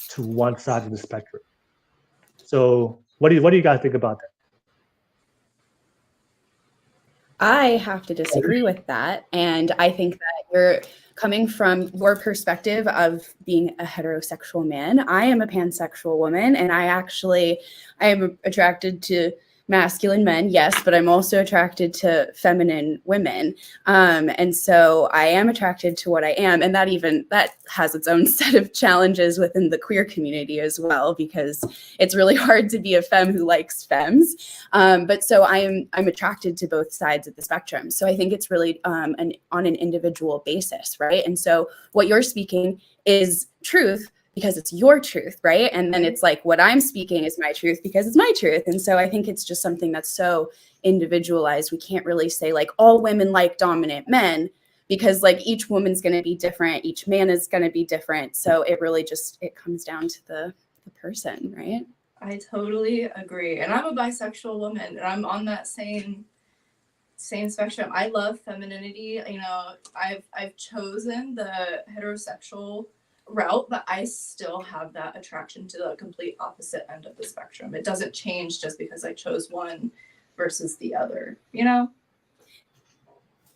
to one side of the spectrum. So what do you guys think about that? I have to disagree with that. And I think that you're coming from your perspective of being a heterosexual man. I am a pansexual woman, and I am attracted to masculine men, yes, but I'm also attracted to feminine women. And so I am attracted to what I am. And that has its own set of challenges within the queer community as well, because it's really hard to be a femme who likes femmes. But so I'm attracted to both sides of the spectrum. So I think it's really on an individual basis, right? And so what you're speaking is truth, because it's your truth, right? And then it's like what I'm speaking is my truth because it's my truth. And so I think it's just something that's so individualized. We can't really say like all women like dominant men, because like each woman's going to be different. Each man is going to be different. So it really it comes down to the person, right? I totally agree. And I'm a bisexual woman, and I'm on that same spectrum. I love femininity. You know, I've chosen the heterosexual route, but I still have that attraction to the complete opposite end of the spectrum. It doesn't change just because I chose one versus the other, you know?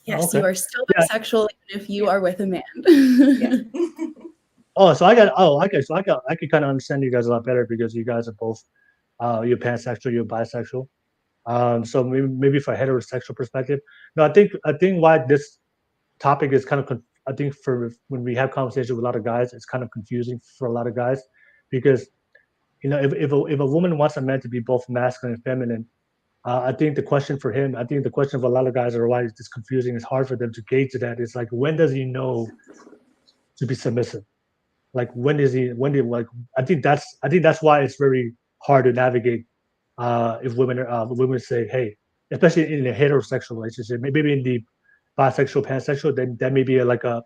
Yes, Okay. you are still bisexual even if you are with a man. Yeah. So I can kind of understand you guys a lot better, because you guys are both you're pansexual, you're bisexual. So maybe for a heterosexual perspective. No, I think why this topic is kind of I think for when we have conversations with a lot of guys, it's kind of confusing for a lot of guys, because you know if a woman wants a man to be both masculine and feminine, I think the question for him, I think the question of a lot of guys are why it's confusing. It's hard for them to gauge that. It's like, when does he know to be submissive? Like when do like I think that's why it's very hard to navigate if women say, hey, especially in a heterosexual relationship, maybe in the bisexual, pansexual, then that may be like a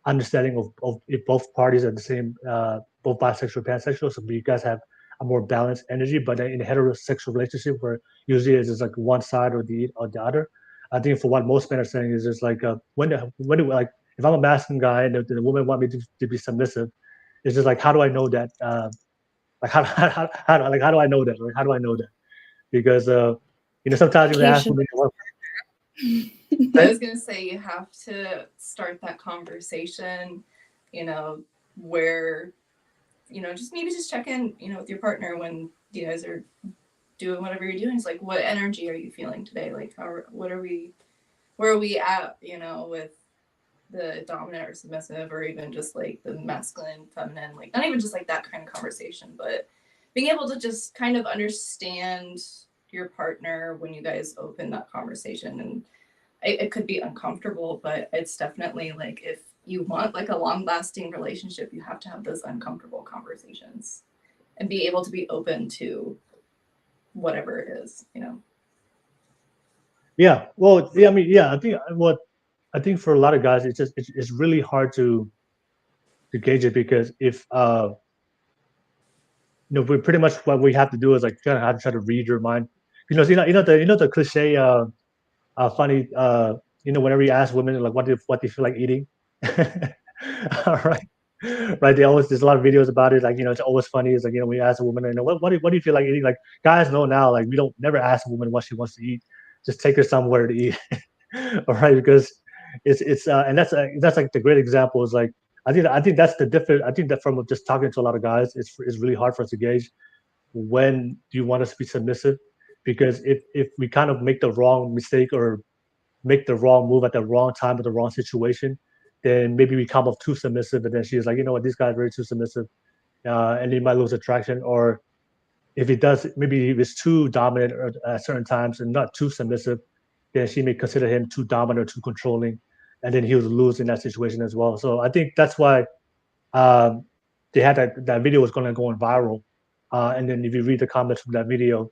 understanding of if both parties are the same, both bisexual, pansexual, so you guys have a more balanced energy. But in a heterosexual relationship, where usually it's just like one side or the other, I think for what most men are saying is just like when do like, if I'm a masculine guy and the woman want me to be submissive, it's just like, how do I know that? Like how do I know that? Like how do I know that? Because you know, sometimes you ask women. I was gonna say, you have to start that conversation, you know, where, you know, just check in, you know, with your partner when you guys are doing whatever you're doing. It's like, what energy are you feeling today? Like, where are we at, you know, with the dominant or submissive, or even just like the masculine, feminine, like not even just like that kind of conversation, but being able to just kind of understand your partner when you guys open that conversation. And it could be uncomfortable, but it's definitely like, if you want like a long lasting relationship, you have to have those uncomfortable conversations and be able to be open to whatever it is, you know? Yeah. Well, yeah, I mean, yeah, I think for a lot of guys, it's really hard to gauge it, because if you know, we pretty much what we have to do is like try to read your mind. You know the cliche funny you know, whenever you ask women like what do you feel like eating, all right, there's a lot of videos about it, like, you know, it's always funny. It's like, you know, when you ask a woman, you know, what do you feel like eating, like guys know now, like we don't never ask a woman what she wants to eat, just take her somewhere to eat. All right, because it's and that's like the great example is like, I think that's the difference. I think that from just talking to a lot of guys, it's really hard for us to gauge when do you want us to be submissive, because if we kind of make the wrong mistake or make the wrong move at the wrong time with the wrong situation, then maybe we come off too submissive, and then she's like, you know what, this guy's very too submissive, and he might lose attraction. Or if he does, maybe if it's too dominant at certain times and not too submissive, then she may consider him too dominant or too controlling, and then he would lose in that situation as well. So I think that's why they had that video was going to go viral, And then if you read the comments from that video,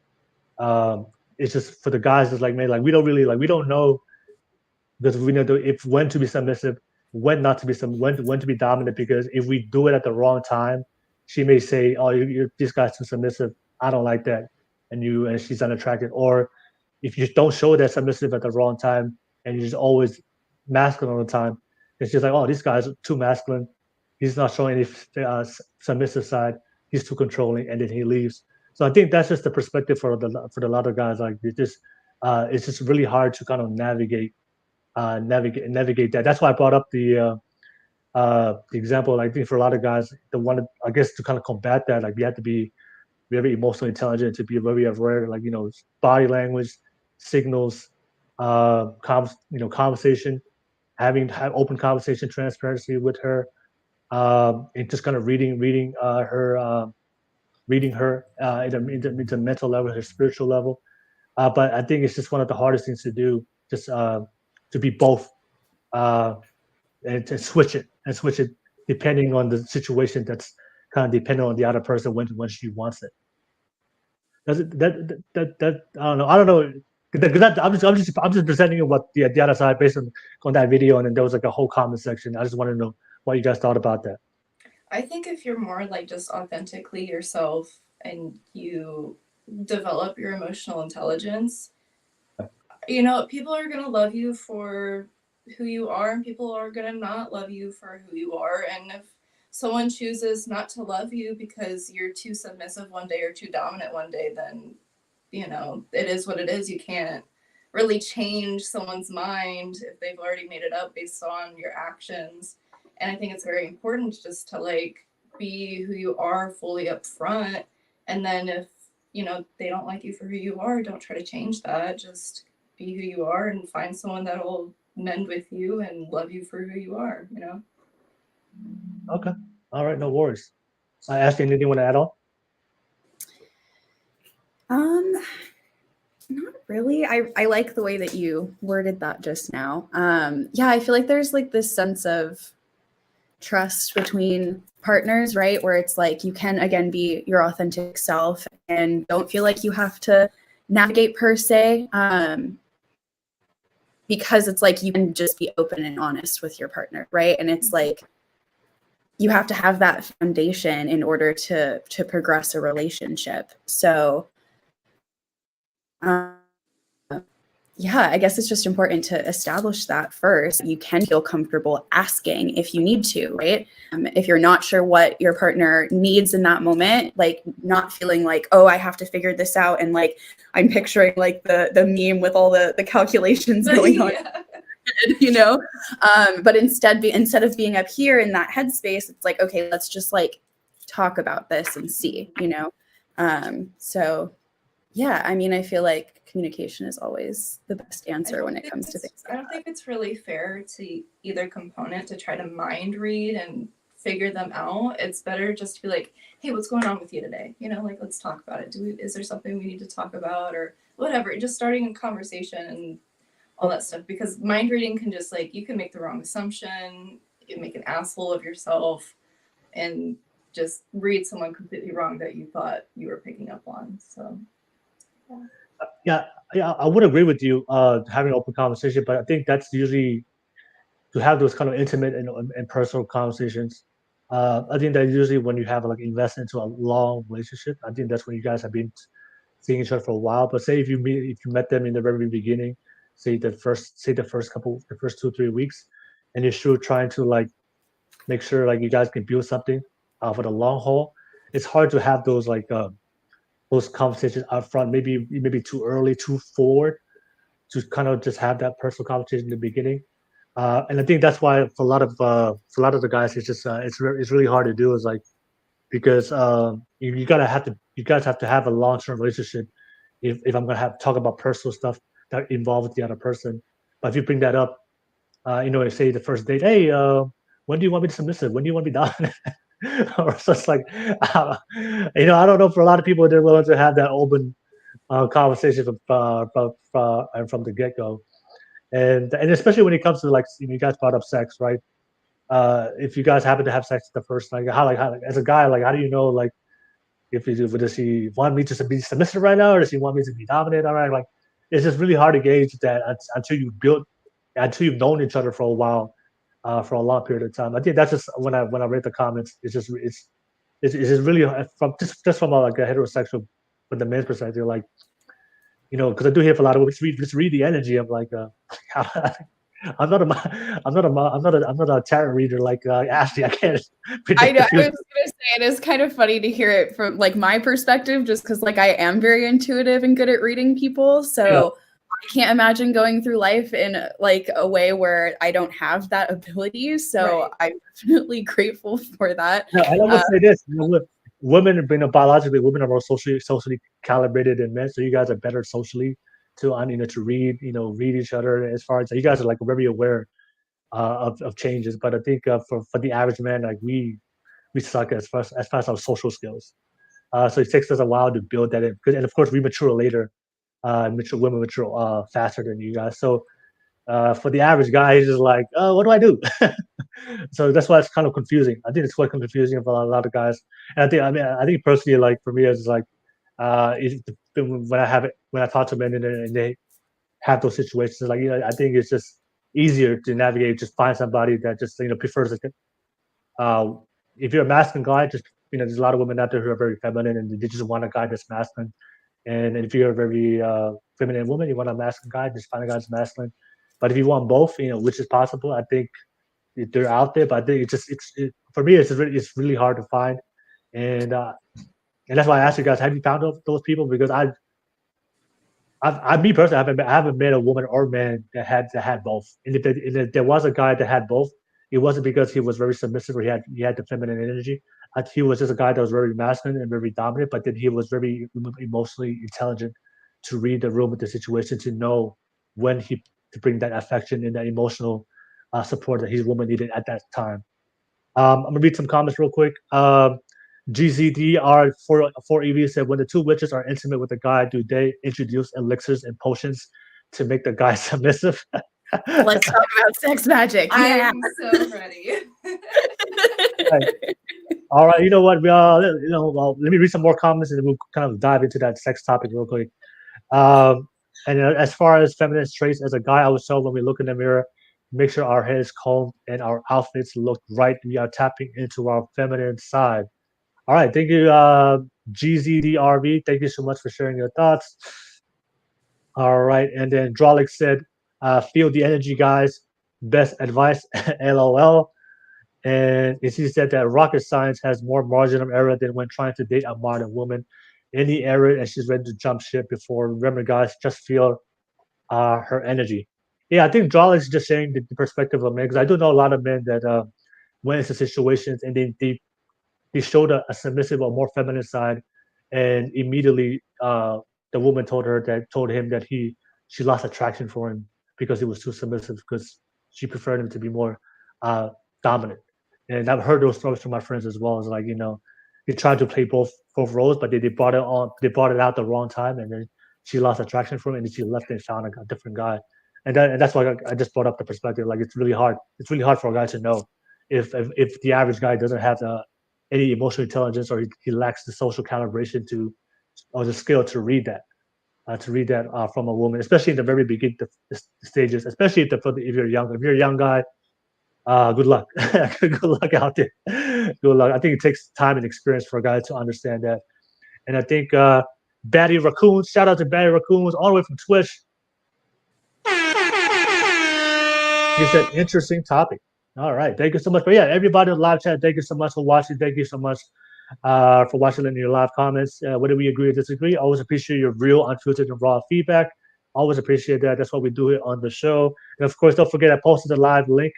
it's just for the guys. It's like, man, like we don't know, because we know if when to be submissive, when not to be when to be dominant. Because if we do it at the wrong time, she may say, "Oh, this guy's too submissive. I don't like that," and she's unattracted. Or if you don't show that submissive at the wrong time and you're just always masculine all the time, then she's like, "Oh, this guy's too masculine. He's not showing any submissive side. He's too controlling," and then he leaves. So I think that's just the perspective for a lot of guys. Like it's just really hard to kind of navigate that. That's why I brought up the example. I think for a lot of guys, the one, I guess, to kind of combat that, like you have to be very emotionally intelligent, to be very aware, like, body language, signals, conversation, have open conversation, transparency with her, and just kind of reading her into mental level, her spiritual level. But I think it's just one of the hardest things to do, just to be both, and to switch it depending on the situation. That's kind of dependent on the other person when she wants it. Does it that I don't know because I'm just presenting what the other side based on that video, and then there was like a whole comment section. I just want to know what you guys thought about that. I think if you're more like just authentically yourself and you develop your emotional intelligence, people are going to love you for who you are, and people are going to not love you for who you are. And if someone chooses not to love you because you're too submissive one day or too dominant one day, then, it is what it is. You can't really change someone's mind if they've already made it up based on your actions. And I think it's very important just to like be who you are fully up front. And then if, they don't like you for who you are, don't try to change that. Just be who you are and find someone that will mend with you and love you for who you are, Okay. All right. No worries. Ashley, anything you want to add on? Not really. I like the way that you worded that just now. Yeah, I feel like there's like this sense of trust between partners, right? Where it's like you can again be your authentic self and don't feel like you have to navigate per se. Because it's like you can just be open and honest with your partner, right? And it's like you have to have that foundation in order to progress a relationship. So yeah, I guess it's just important to establish that first. You can feel comfortable asking if you need to, right? If you're not sure what your partner needs in that moment, like not feeling like, oh, I have to figure this out. And like, I'm picturing like the meme with all the calculations going on, but instead of being up here in that headspace, it's like, okay, let's just like talk about this and see, so yeah, I mean, I feel like communication is always the best answer when it comes to things like I don't think it's really fair to either component to try to mind read and figure them out. It's better just to be like, hey, what's going on with you today? Like, let's talk about it. Is there something we need to talk about or whatever? Just starting a conversation and all that stuff, because mind reading can just like, you can make the wrong assumption, you can make an asshole of yourself and just read someone completely wrong that you thought you were picking up on. So Yeah, I would agree with you, having an open conversation, but I think that's usually to have those kind of intimate and personal conversations. I think that usually when you have like invest into a long relationship, I think that's when you guys have been seeing each other for a while. But say if you met them in the very beginning, say the first 2-3 weeks, and you're still trying to like make sure like you guys can build something for the long haul, it's hard to have those like those conversations up front, maybe too early, too forward, to kind of just have that personal conversation in the beginning. And I think that's why for a lot of the guys, it's just it's really hard to do, is like, because you guys have to have a long-term relationship if I'm gonna talk about personal stuff that involves the other person. But if you bring that up, say the first date, hey, when do you want me to submissive? When do you want me dominant? Or so it's like, I don't know, for a lot of people, they're willing to have that open conversation from the get-go, and especially when it comes to like, you guys brought up sex, right? If you guys happen to have sex the first night, how as a guy, like, how do you know, like, if does she want me to be submissive right now, or does she want me to be dominant? All right, like it's just really hard to gauge that until you've known each other for a while, for a long period of time. I think that's just when I read the comments, it's just really from just from like a heterosexual, from the men's perspective, like because I do hear from a lot of women just read the energy of like I'm not a tarot reader like Ashley. I can't. I know. I was gonna say it is kind of funny to hear it from like my perspective, just because like I am very intuitive and good at reading people. So I can't imagine going through life in like a way where I don't have that ability. So I'm definitely grateful for that. No, and I would say this: women, biologically, women are more socially calibrated than men. So you guys are better socially to read each other. As far as you guys are like very aware of changes, but I think for the average man, like we suck as far as our social skills. So it takes us a while to build that in, and of course we mature later. Women mature faster than you guys. So for the average guy, he's just like, oh, what do I do? So that's why it's kind of confusing. I think it's quite confusing for a lot of guys. And I think personally, like for me, it's like when I talk to men and they have those situations, like I think it's just easier to navigate. Just find somebody that just prefers it. If you're a masculine guy, just there's a lot of women out there who are very feminine and they just want a guy that's masculine. And if you're a very feminine woman, you want a masculine guy, just find a guy that's masculine. But if you want both, which is possible, I think they're out there. But I think for me, it's really hard to find, and that's why I asked you guys, have you found those people? Because me personally, I haven't met a woman or man that had both. And if there was a guy that had both, it wasn't because he was very submissive or he had the feminine energy. He was just a guy that was very masculine and very dominant, but then he was very emotionally intelligent to read the room with the situation, to know when to bring that affection and that emotional support that his woman needed at that time. I'm gonna read some comments real quick. GZDR4EV said, when the two witches are intimate with a guy, do they introduce elixirs and potions to make the guy submissive? Let's talk about sex magic. Yeah. I'm so ready. All right, you know what? Let me read some more comments and then we'll kind of dive into that sex topic real quick. And as far as feminine traits, as a guy, I would say when we look in the mirror, make sure our hair is combed and our outfits look right. We are tapping into our feminine side. All right, thank you, GZDRV. Thank you so much for sharing your thoughts. All right, and then Drolic said, feel the energy, guys. Best advice, LOL. And he said that rocket science has more margin of error than when trying to date a modern woman. Any error, and she's ready to jump ship before. Remember, guys, just feel her energy. Yeah, I think Drolic is just sharing the perspective of men, because I do know a lot of men that went into situations and they showed a submissive or more feminine side, and immediately the woman told him that she lost attraction for him because he was too submissive, because she preferred him to be more dominant. And I've heard those stories from my friends as well. It's like he tried to play both roles, but they brought it out the wrong time, and then she lost attraction for him, and then she left and found a different guy. And that's why I just brought up the perspective. Like it's really hard. It's really hard for a guy to know if the average guy doesn't have any emotional intelligence, or he lacks the social calibration or the skill to read that from a woman, especially in the very beginning stages, especially if you're young. If you're a young guy, good luck. Good luck out there. Good luck. I think it takes time and experience for a guy to understand that. And I think Batty Raccoons, shout out to Batty Raccoons, all the way from Twitch. He said, interesting topic. All right. Thank you so much. But yeah, everybody in the live chat, thank you so much for watching. Thank you so much for watching in your live comments. Whether we agree or disagree, always appreciate your real, unfiltered, and raw feedback. Always appreciate that. That's what we do here on the show. And of course, don't forget I posted the live link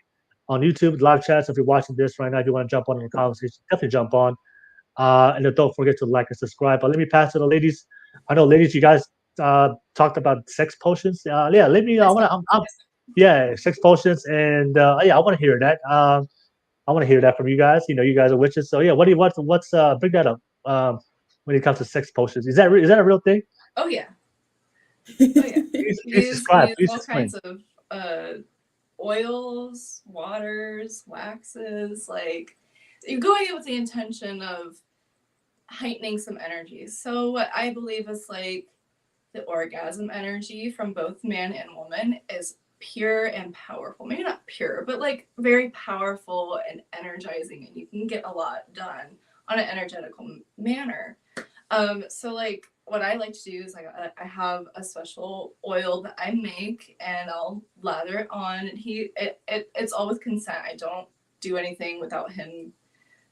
on YouTube, live chat. So if you're watching this right now, if you want to jump on in the conversation, definitely jump on. And then don't forget to like and subscribe. But let me pass to the ladies. I know, ladies, you guys talked about sex potions. Yeah, let me. Yeah, sex potions, and yeah, I want to hear that. I want to hear that from you guys. You guys are witches, so yeah. What's bring that up when it comes to sex potions? Is that a real thing? Oh yeah. Oh yeah. Please describe. Please all explain. kinds of oils, waters, waxes. Like you're going in with the intention of heightening some energy. So what I believe is like the orgasm energy from both man and woman is pure and powerful. Maybe not pure, but like very powerful and energizing, and you can get a lot done on an energetical manner. So like what I like to do is like I have a special oil that I make, and I'll lather it on, and it's all with consent. I don't do anything without him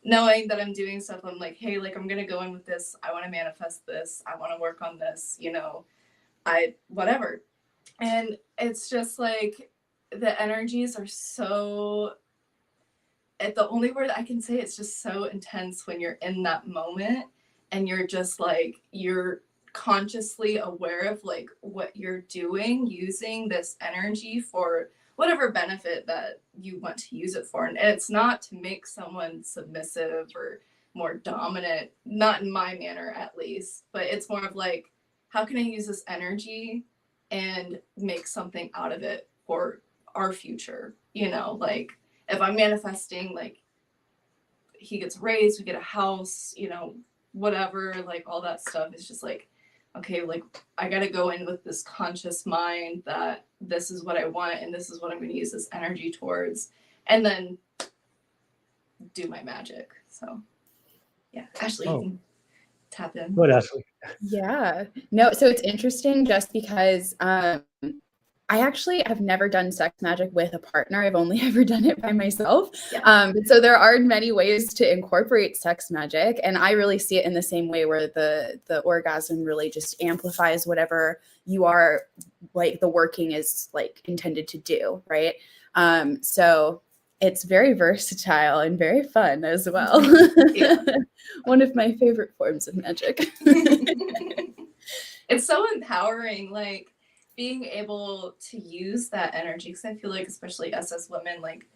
knowing that I'm doing stuff. I'm like, hey, like I'm gonna go in with this. I want to manifest this. I want to work on this. You know, whatever. And it's just like the energies are so. The only word I can say, it's just so intense when you're in that moment, and you're just like you're consciously aware of like what you're doing, using this energy for whatever benefit that you want to use it for. And it's not to make someone submissive or more dominant, not in my manner at least, but it's more of like, how can I use this energy and make something out of it for our future? You know, like if I'm manifesting, like he gets raised, we get a house, you know, whatever, like all that stuff is just like, okay, like I got to go in with this conscious mind that this is what I want and this is what I'm going to use this energy towards, and then do my magic. So yeah, Ashley, you can tap in. Good, Ashley. Yeah. No, so it's interesting just because I actually have never done sex magic with a partner. I've only ever done it by myself. Yeah. So there are many ways to incorporate sex magic. And I really see it in the same way where the orgasm really just amplifies whatever you are, like the working is like intended to do, right? So it's very versatile and very fun as well. Yeah. One of my favorite forms of magic. It's so empowering, like being able to use that energy, because I feel like especially us as women, like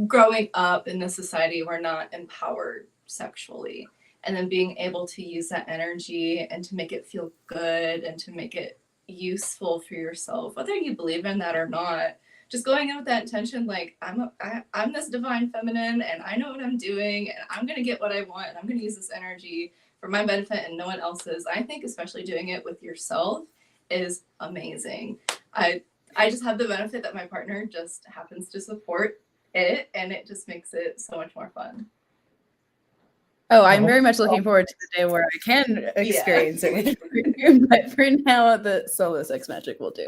growing up in this society, we're not empowered sexually, and then being able to use that energy and to make it feel good and to make it useful for yourself, whether you believe in that or not, just going in with that intention, like I'm this divine feminine and I know what I'm doing and I'm gonna get what I want and I'm gonna use this energy for my benefit and no one else's. I think especially doing it with yourself is amazing. I just have the benefit that my partner just happens to support it, and it just makes it so much more fun. Oh, I'm very much looking forward to the day where I can experience it with you, but for now, the solo sex magic will do.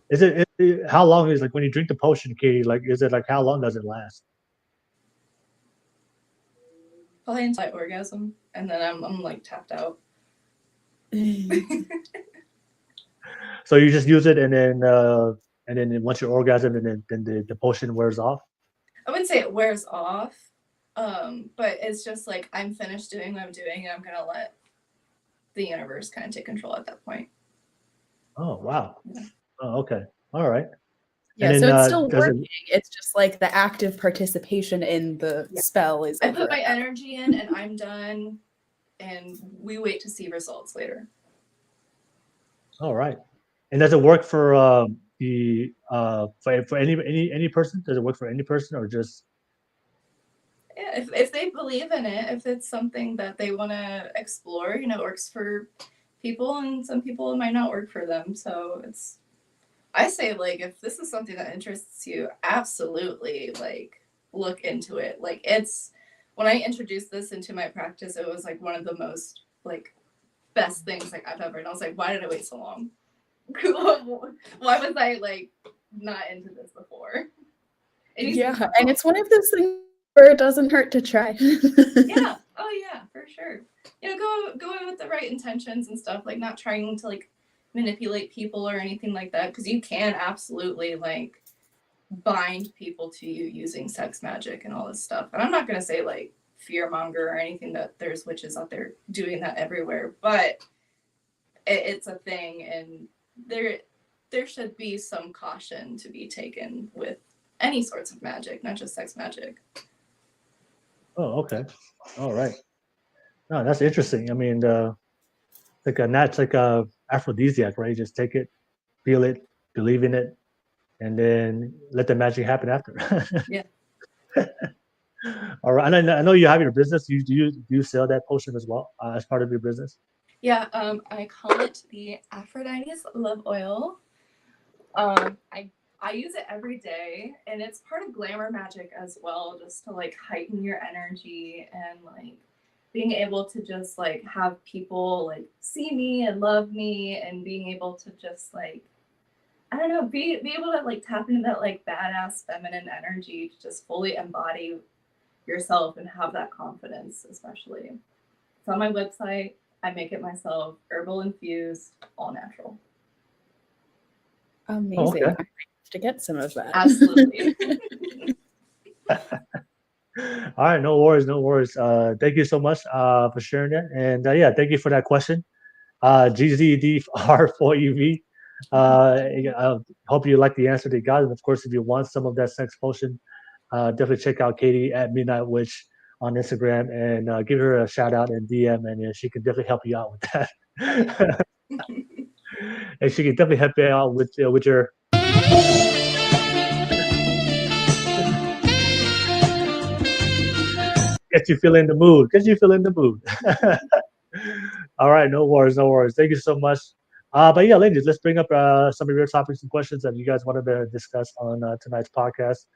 Is it how long is, like when you drink the potion, Katy, like is it like how long does it last? Probably until I orgasm, and then I'm like tapped out. So you just use it and then once you orgasm and then the potion wears off? I wouldn't say it wears off, but it's just like I'm finished doing what I'm doing, and I'm gonna let the universe kind of take control at that point. Oh wow. Yeah. Oh, okay. All right. Yeah, so it's still working. It's just like the active participation in the spell is. I put my energy in, and I'm done, and we wait to see results later. All right. And does it work for for any person? Does it work for any person or just? Yeah, if they believe in it, if it's something that they want to explore, you know, it works for people, and some people it might not work for them. So I say, like, if this is something that interests you, absolutely, like, look into it. Like, when I introduced this into my practice, it was like one of the most like best things like I've ever. And I was like, why did I wait so long? Why was I like not into this before? Yeah, and it's one of those things where it doesn't hurt to try. Yeah. Oh yeah, for sure. You know, go in with the right intentions and stuff, like not trying to like manipulate people or anything like that, because you can absolutely like bind people to you using sex magic and all this stuff. And I'm not gonna say like fearmonger or anything, that there's witches out there doing that everywhere, but it's a thing, and there should be some caution to be taken with any sorts of magic, not just sex magic. Oh, okay. All right. No, that's interesting. I mean, like a aphrodisiac, right? You just take it, feel it, believe in it, and then let the magic happen after. Yeah. All right, and I know you have your business. Do you sell that potion as well as part of your business? Yeah, I call it the Aphrodite's Love Oil. I use it every day, and it's part of glamour magic as well, just to like heighten your energy and like being able to just like have people like see me and love me, and being able to just like, I don't know, be able to like tap into that like badass feminine energy to just fully embody yourself and have that confidence, especially. It's on my website. I make it myself, herbal infused, all natural. Amazing. okay. I have to get some of that. Absolutely. All right, no worries, no worries. Thank you so much for sharing that, and yeah, thank you for that question. GZD4UV. I hope you like the answer they got, and of course, if you want some of that sex potion, definitely check out Katy at Midnight Witch on Instagram and give her a shout out and DM, and she can definitely help you out with that. And she can definitely help you out with your. Get you feeling the mood. Get you feeling the mood. All right, no worries, no worries. Thank you so much. But yeah, ladies, let's bring up some of your topics and questions that you guys wanted to discuss on tonight's podcast.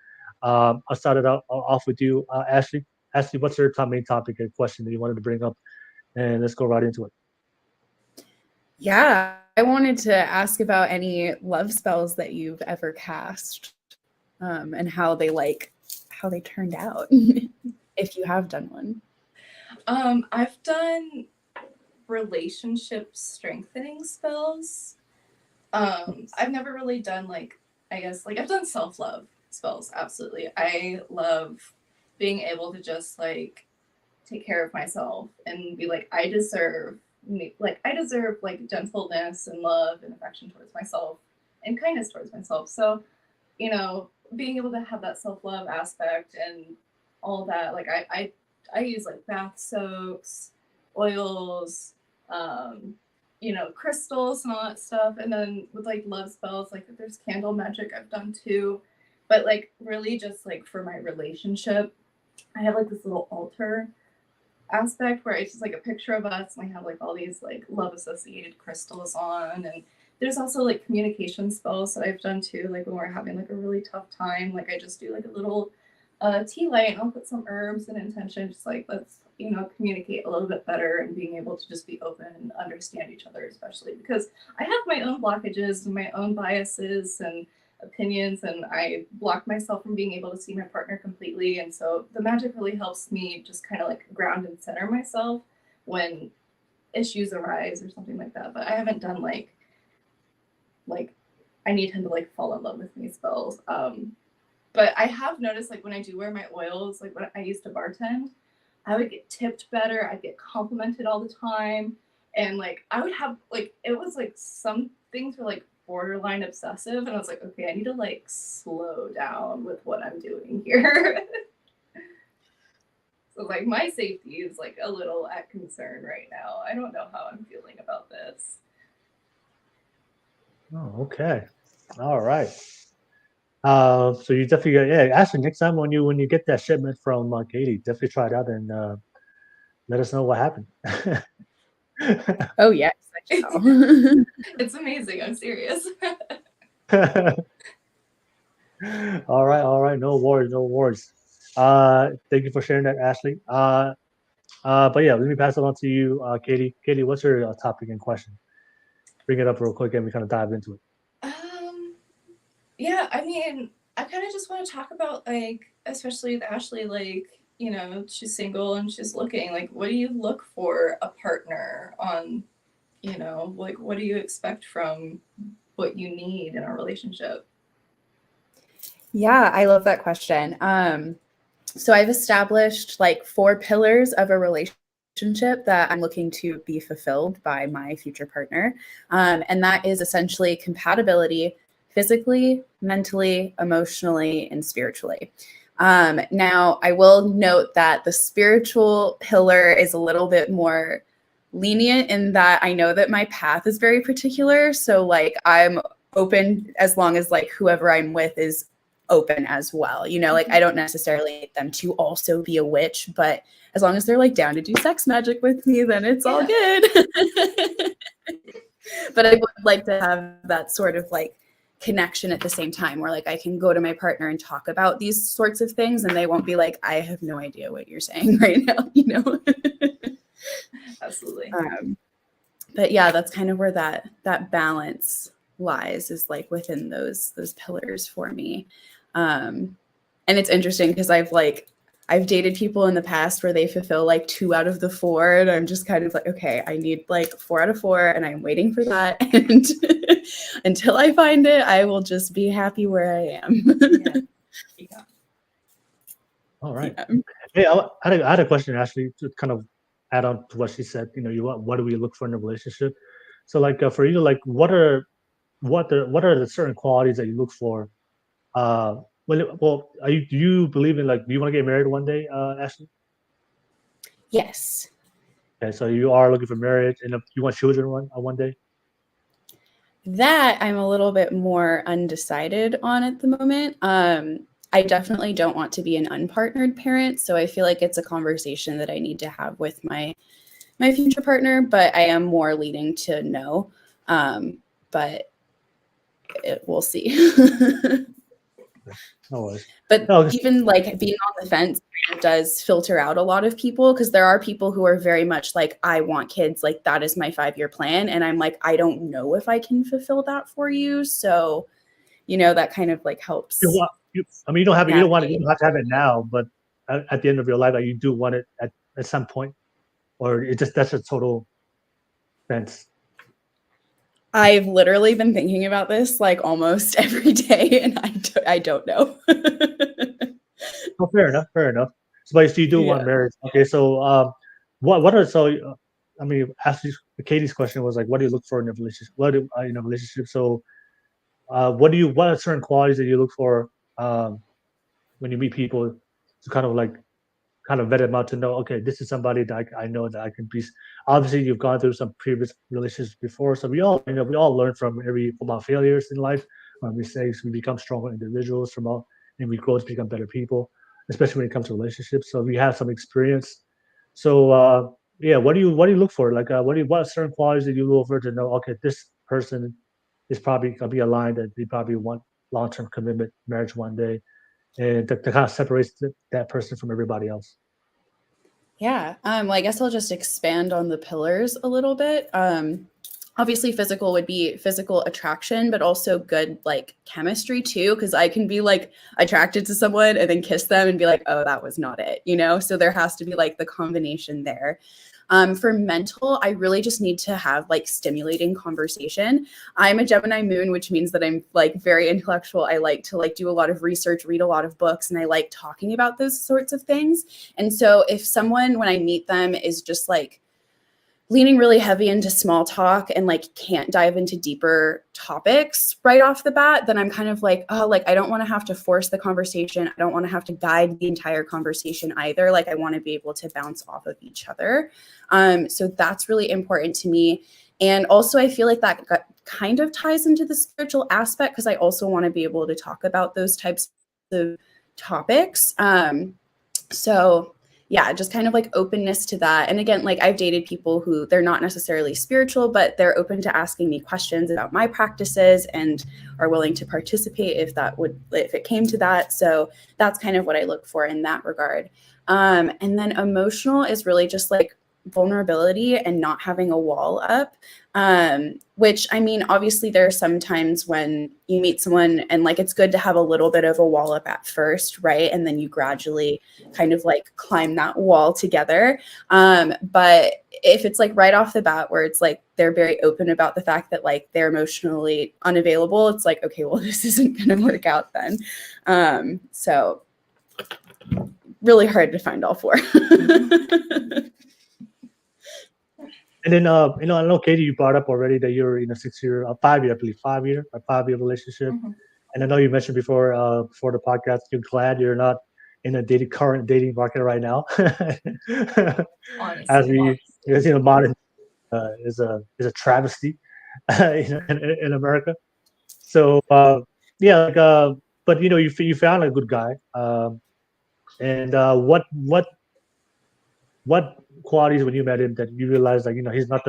I'll start it off with you, Ashley. Ashley, what's your main topic and question that you wanted to bring up? And let's go right into it. Yeah, I wanted to ask about any love spells that you've ever cast, and how they turned out, if you have done one. I've done relationship strengthening spells. I've never really done I've done self-love spells. Absolutely. I love being able to just like take care of myself and be like, I deserve gentleness and love and affection towards myself and kindness towards myself. So, being able to have that self-love aspect and all that, like I use like bath soaks, oils, crystals and all that stuff. And then with like love spells, like there's candle magic I've done too. But like really just like for my relationship, I have like this little altar aspect where it's just like a picture of us and I have like all these like love associated crystals on. And there's also like communication spells that I've done too, like when we're having like a really tough time, like I just do like a little tea light and I'll put some herbs and intention, just like let's communicate a little bit better and being able to just be open and understand each other, especially because I have my own blockages and my own biases and opinions, and I block myself from being able to see my partner completely. And so the magic really helps me just kind of like ground and center myself when issues arise or something like that. But I haven't done like I need him to like fall in love with me spells. But I have noticed like when I do wear my oils, like when I used to bartend, I would get tipped better. I'd get complimented all the time. And like I would have like, it was like some things were like borderline obsessive. And I was like, okay, I need to like slow down with what I'm doing here. So like my safety is like a little at concern right now. I don't know how I'm feeling about this. Oh, okay. All right. So you definitely actually next time when you get that shipment from Katy, definitely try it out and let us know what happened. Oh yes, I shall. It's amazing. I'm serious. All right. No worries. Thank you for sharing that, Ashley. But yeah, let me pass it on to you, Katy. Katy, what's your topic and question? Bring it up real quick and we kind of dive into it. Yeah, I mean, I kind of just want to talk about like, especially with Ashley, like, she's single and she's looking, like, what do you look for a partner on, like, what do you expect from what you need in a relationship? Yeah, I love that question. So I've established like 4 pillars of a relationship that I'm looking to be fulfilled by my future partner. And that is essentially compatibility, physically, mentally, emotionally, and spiritually. Now, I will note that the spiritual pillar is a little bit more lenient in that I know that my path is very particular. So like I'm open as long as like whoever I'm with is open as well. You know, like I don't necessarily need them to also be a witch, but as long as they're like down to do sex magic with me, then it's all good. But I would like to have that sort of like connection at the same time where like I can go to my partner and talk about these sorts of things and they won't be like, I have no idea what you're saying right now, you know? Absolutely. But yeah, that's kind of where that balance lies, is like within those pillars for me. And it's interesting because I've dated people in the past where they fulfill like 2 out of the 4, and I'm just kind of like, okay, I need like 4 out of 4, and I'm waiting for that. And until I find it, I will just be happy where I am. Yeah. All right. Yeah. Hey, I had a question actually to kind of add on to what she said. You know, what do we look for in a relationship? So like for you, like what are the certain qualities that you look for? Well, do you believe in like, do you want to get married one day, Ashley? Yes. Okay, so you are looking for marriage, and you want children one day? That I'm a little bit more undecided on at the moment. I definitely don't want to be an unpartnered parent, so I feel like it's a conversation that I need to have with my future partner, but I am more leaning to no. But we'll see. No worries. But No, even like being on the fence does filter out a lot of people, because there are people who are very much like, I want kids, like that is my 5-year plan. And I'm like, I don't know if I can fulfill that for you. So, you know, that kind of like helps. you don't have to have it now, but at the end of your life, like, you do want it at some point, or that's a total fence. I've literally been thinking about this like almost every day, and I don't know. Oh, fair enough. So you do want marriage. Okay, so I mean, actually, Katie's question was like, what do you look for in a relationship? In a relationship? So, what are certain qualities that you look for when you meet people to kind of vet them out to know, okay, this is somebody that I know that I can be. Obviously, you've gone through some previous relationships before, so we all learn from our failures in life, our mistakes. We become stronger individuals and we grow to become better people, especially when it comes to relationships. So we have some experience. So what do you look for? Like, what are certain qualities that you look for to know, okay, this person is probably gonna be aligned, that they probably want long-term commitment, marriage one day, and that kind of separates that person from everybody else. Yeah. Well, I guess I'll just expand on the pillars a little bit. Obviously physical would be physical attraction, but also good like chemistry too, because I can be like attracted to someone and then kiss them and be like, oh, that was not it, you know? So there has to be like the combination there. For mental, I really just need to have like stimulating conversation. I'm a Gemini moon, which means that I'm like very intellectual. I like to like do a lot of research, read a lot of books, and I like talking about those sorts of things. And so if someone, when I meet them, is just like leaning really heavy into small talk and like can't dive into deeper topics right off the bat, then I'm kind of like, oh, like I don't want to have to force the conversation. I don't want to have to guide the entire conversation either. Like I want to be able to bounce off of each other. So that's really important to me. And also I feel like that kind of ties into the spiritual aspect, because I also want to be able to talk about those types of topics. So yeah, just kind of like openness to that. And again, like I've dated people who they're not necessarily spiritual, but they're open to asking me questions about my practices and are willing to participate if it came to that. So that's kind of what I look for in that regard. And then emotional is really just like vulnerability and not having a wall up, which I mean, obviously there are some times when you meet someone and like it's good to have a little bit of a wall up at first, right? And then you gradually kind of like climb that wall together. But if it's like right off the bat where it's like they're very open about the fact that like they're emotionally unavailable, it's like, okay, well, this isn't going to work out then. So really hard to find all 4. And then, I know, Katie, you brought up already that you're in a 5-year relationship. Mm-hmm. And I know you mentioned before the podcast, you're glad you're not in a current dating market right now. Honestly, modern is a travesty in America. So but you found a good guy. And what qualities when you met him that you realized like he's not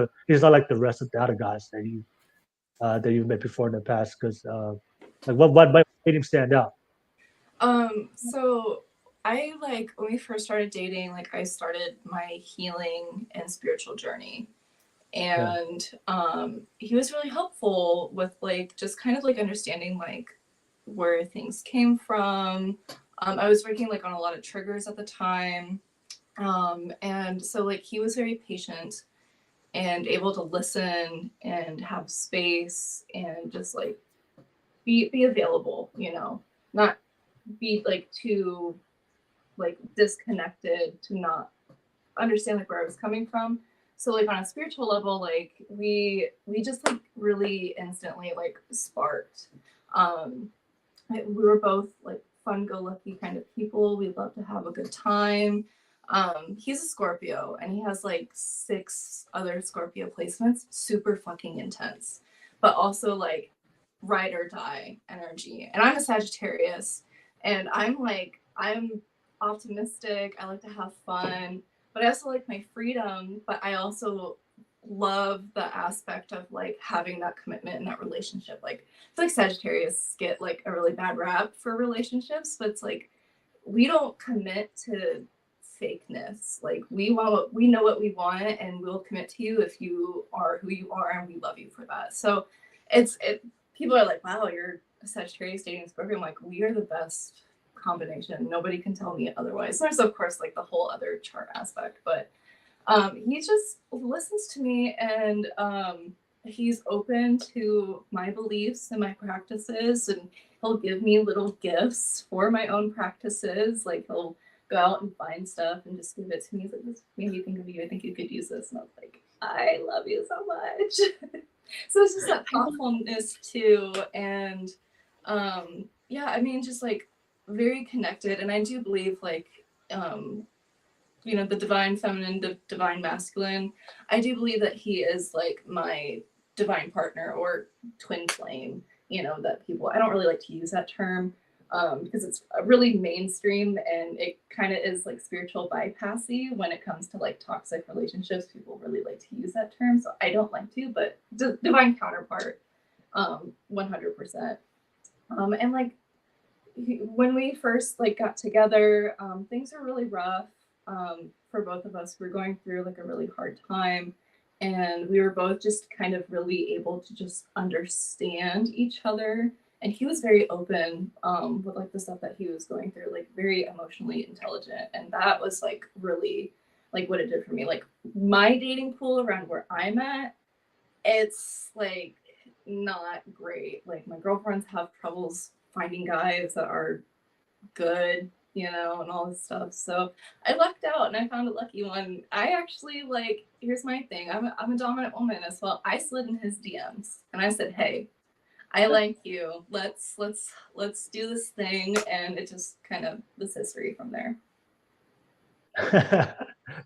like the rest of the other guys that you've met before in the past? Because like what made him stand out? So I like when we first started dating, like I started my healing and spiritual journey. And he was really helpful with like just kind of like understanding like where things came from. I was working like on a lot of triggers at the time. And so like he was very patient and able to listen and have space and just like be available, not be like too like disconnected to not understand like where I was coming from. So like on a spiritual level, like we just like really instantly like sparked. We were both like fun-go-lucky kind of people. We love to have a good time. He's a Scorpio and he has like 6 other Scorpio placements, super fucking intense, but also like ride or die energy. And I'm a Sagittarius and I'm optimistic. I like to have fun, but I also like my freedom, but I also love the aspect of like having that commitment in that relationship. Like I feel like Sagittarius get like a really bad rap for relationships, but it's like we don't commit to fakeness. Like we know what we want and we'll commit to you if you are who you are and we love you for that. So people are like, wow, you're a Sagittarius dating a Scorpio. I'm like, we are the best combination. Nobody can tell me otherwise. There's of course like the whole other chart aspect, but he just listens to me and he's open to my beliefs and my practices, and he'll give me little gifts for my own practices. Like he'll go out and find stuff and just give it to me. He's like, this made me think of you. I think you could use this. And I was like, I love you so much. So it's just that thoughtfulness too. And yeah, I mean, just like very connected. And I do believe like, the divine feminine, the divine masculine. I do believe that he is like my divine partner or twin flame, that people, I don't really like to use that term because it's really mainstream and it kind of is like spiritual bypassy when it comes to like toxic relationships. People really like to use that term. So I don't like to, but divine counterpart, 100%. And like when we first like got together, things were really rough. For both of us, we were going through like a really hard time, and we were both just kind of really able to just understand each other. And he was very open with like the stuff that he was going through, like very emotionally intelligent, and that was like really like what it did for me. Like my dating pool around where I'm at, it's like not great. Like my girlfriends have troubles finding guys that are good, and all this stuff. So I lucked out and I found a lucky one. I actually like, here's my thing. I'm a dominant woman as well. I slid in his DMs and I said, hey, I like you. Let's do this thing. And it just kind of was history from there.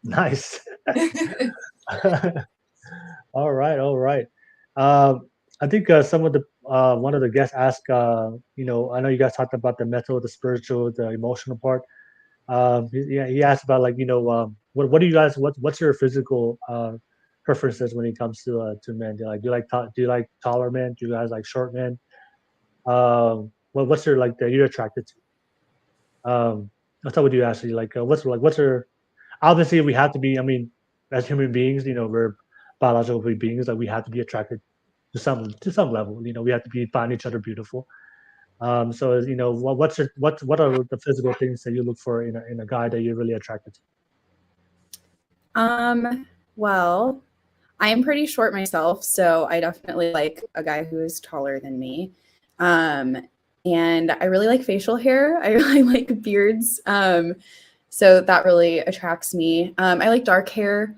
Nice. All right. I think some of the one of the guests asked, I know you guys talked about the mental, the spiritual, the emotional part. He asked about like, what do you guys, what's your physical preferences when it comes to men? Do you like taller men? Do you guys like short men? What's your like that you're attracted to? I'll start with you, Ashley. Like, what's your? Obviously, we have to be. I mean, as human beings, we're biological beings. Like, we have to be attracted to some level. We have to find each other beautiful. So what are the physical things that you look for in a guy that you're really attracted to? Well, I am pretty short myself, so I definitely like a guy who is taller than me. And I really like facial hair. I really like beards. So that really attracts me. I like dark hair.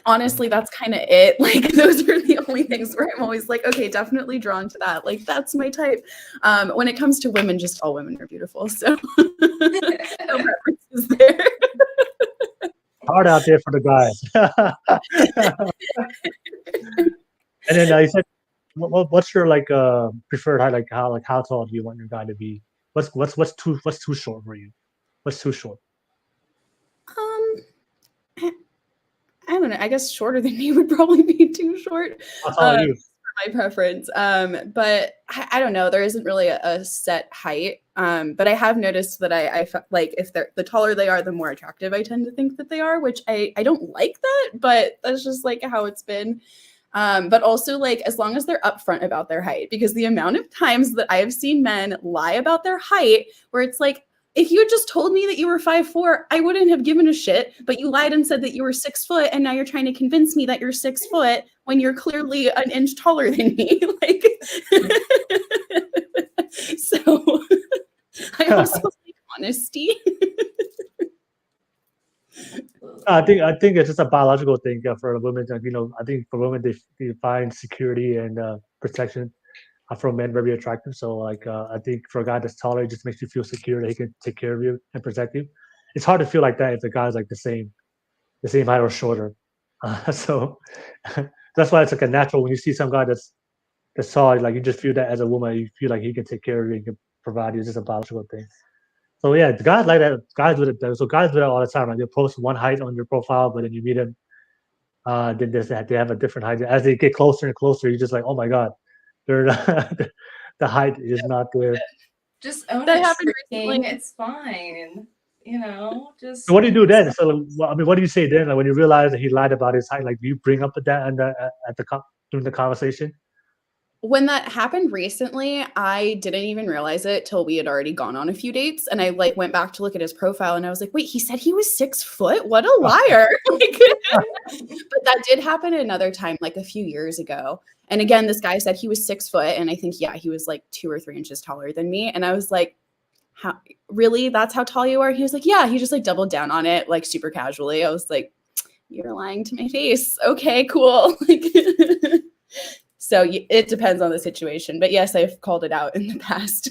Honestly, that's kind of it. Like those are the only things where I'm always like, okay, definitely drawn to that. Like that's my type. When it comes to women, just all women are beautiful. So no preferences there. Hard out there for the guys. And then you said, what's your like preferred height? Like how tall do you want your guy to be? what's too short for you? What's too short? I don't know. I guess shorter than me would probably be too short. How tall are you? My preference. But I don't know. There isn't really a set height. But I have noticed that I like if they're the taller they are, the more attractive I tend to think that they are, which I don't like that, but that's just like how it's been. But also like as long as they're upfront about their height, because the amount of times that I have seen men lie about their height, where it's like, if you had just told me that you were 5'4", I wouldn't have given a shit, but you lied and said that you were 6 foot, and now you're trying to convince me that you're 6 foot when you're clearly an inch taller than me. Like, so I also like honesty. I think it's just a biological thing for women. I think for women they find security and protection from men very attractive. So like I think for a guy that's taller, it just makes you feel secure that he can take care of you and protect you. It's hard to feel like that if the guy's like the same height or shorter. So that's why it's like a natural when you see some guy that's tall, like you just feel that as a woman, you feel like he can take care of you and can provide you. It's just a biological thing. So yeah, the guys like that. Guys do it. So guys do that all the time. Like they post one height on your profile, but then you meet them, then they have a different height. As they get closer and closer, you're just like, oh my god, they're the height is not there. Just own That it. happened Shrinking, recently. It's fine. Just. So what do you do then? So what do you say then? Like when you realize that he lied about his height, like do you bring up that during the conversation? When that happened recently, I didn't even realize it till we had already gone on a few dates. And I like went back to look at his profile and I was like, wait, he said he was 6 foot? What a liar. But that did happen another time, like a few years ago. And again, this guy said he was 6 foot. And I think, yeah, he was like 2 or 3 inches taller than me. And I was like, how really? That's how tall you are? He was like, yeah, he just like doubled down on it, like super casually. I was like, you're lying to my face. Okay, cool. So it depends on the situation. But yes, I've called it out in the past.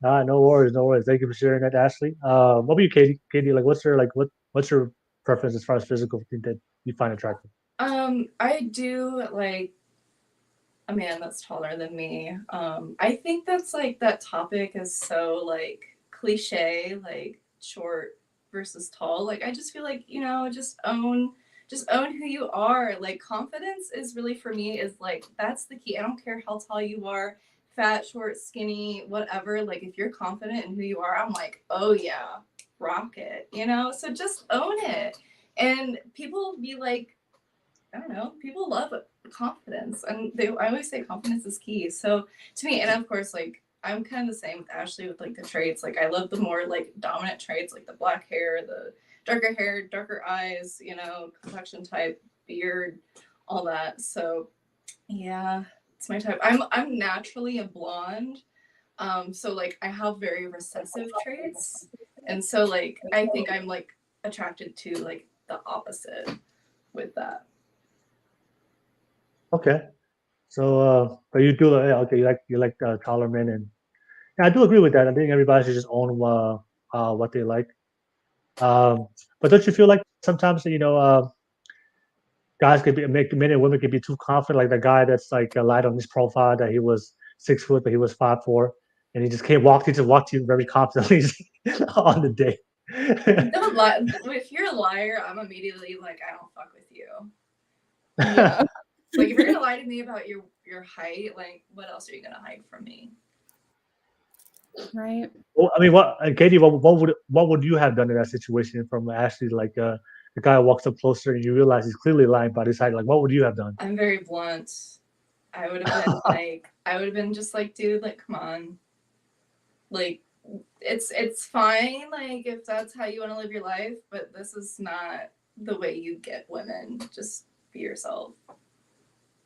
No worries. Thank you for sharing that, Ashley. What about you, Katy? Katy, like what's your preference as far as physical thing that you find attractive? I do like a man that's taller than me. I think that's like that topic is so like cliche, like short versus tall. Like I just feel like, just own who you are. Like confidence is really for me is like that's the key. I don't care how tall you are, fat, short, skinny, whatever. Like if you're confident in who you are, I'm like, oh yeah, rock it, So just own it. And people be like, I don't know, people love confidence, and I always say confidence is key. So to me, and of course, like I'm kind of the same with Ashley with like the traits. Like I love the more like dominant traits, like the black hair, the darker hair, darker eyes, complexion type, beard, all that. So yeah, it's my type. I'm naturally a blonde. So like I have very recessive traits. And so like I think I'm like attracted to like the opposite with that. Okay. So but you do okay, you like taller men, and yeah, I do agree with that. I think everybody should just own what they like. But don't you feel like sometimes guys could men and women could be too confident, like the guy that's like lied on his profile that he was 6 foot but he was 5'4", and he just walked to you very confidently on the date. Don't lie. If you're a liar, I'm immediately like, I don't fuck with you. Yeah. Like if you're gonna lie to me about your height, like what else are you gonna hide from me? Right. Well, I mean, Katy, what would you have done in that situation from Ashley? Like the guy walks up closer and you realize he's clearly lying about his height. Like, what would you have done? I'm very blunt. I would have been just like, dude, like, come on. Like, it's fine, like, if that's how you want to live your life, but this is not the way you get women. Just be yourself.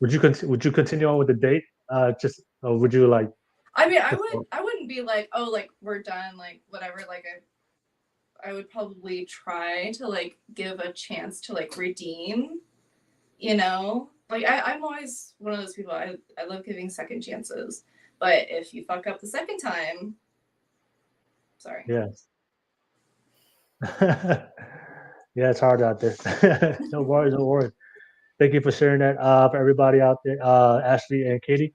Would you continue on with the date? Or would you like? I mean, I wouldn't be like, oh, like we're done, like whatever. Like I would probably try to like give a chance to like redeem, Like I'm always one of those people. I love giving second chances, but if you fuck up the second time, sorry. Yes. Yeah, it's hard out there. No worries. Thank you for sharing that for everybody out there, Ashley and Katy.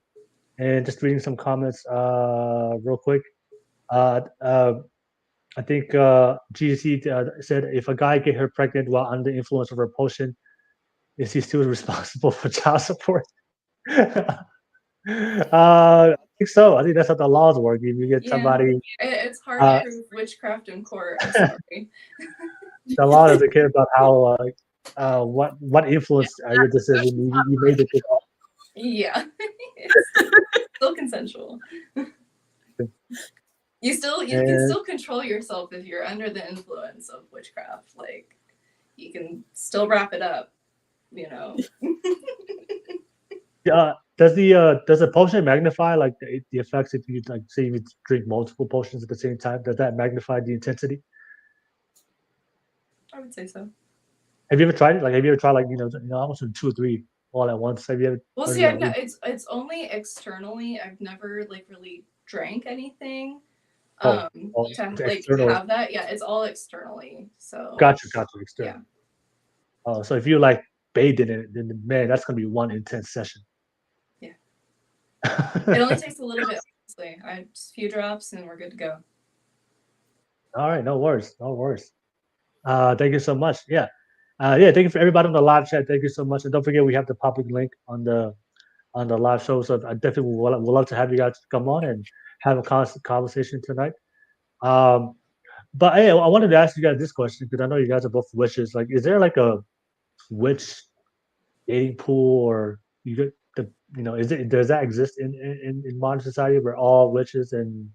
And just reading some comments real quick. I think GC said if a guy get her pregnant while under the influence of her potion, is he still responsible for child support? I think so. I think that's how the laws work. If you get somebody, It's hard to prove witchcraft in court. I'm sorry. the law doesn't care about how what influenced your decision. You made the decision. Yeah, it's still consensual. You can still control yourself if you're under the influence of witchcraft. Like, you can still wrap it up, you know. Does the potion magnify like the effects if you like say you drink multiple potions at the same time? Does that magnify the intensity? I would say so. Have you ever tried it? Like, have you ever tried like almost 2 or 3 all at once? Have you ever? Well, see, it's only externally. I've never like really drank anything. To like have that. Yeah, it's all externally. So Gotcha. External. Yeah. Oh, so if you like bathed in it, then man, that's gonna be one intense session. Yeah. It only takes a little bit, honestly. Just a few drops and we're good to go. All right, no worries. Thank you so much. Yeah. Thank you for everybody on the live chat. Thank you so much. And don't forget we have the public link on the live show. So I definitely would love to have you guys come on and have a conversation tonight. But hey, I wanted to ask you guys this question because I know you guys are both witches. Like, is there like a witch dating pool, or does that exist in modern society where all witches and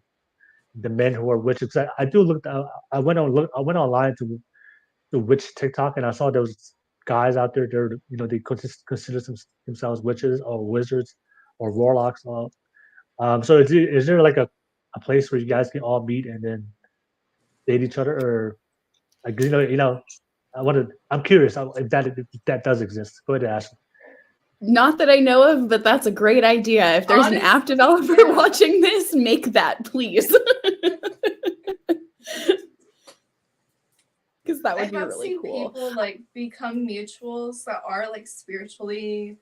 the men who are witches? I do look. I went online to the witch TikTok and I saw those guys out there. They consider themselves witches or wizards or warlocks. So is there like a place where you guys can all meet and then date each other, or like I'm curious if that does exist. Go ahead and ask. Not that I know of, but that's a great idea. If there's an app developer watching this, make that, please. Because that would be really cool. People like become mutuals that are like spiritually,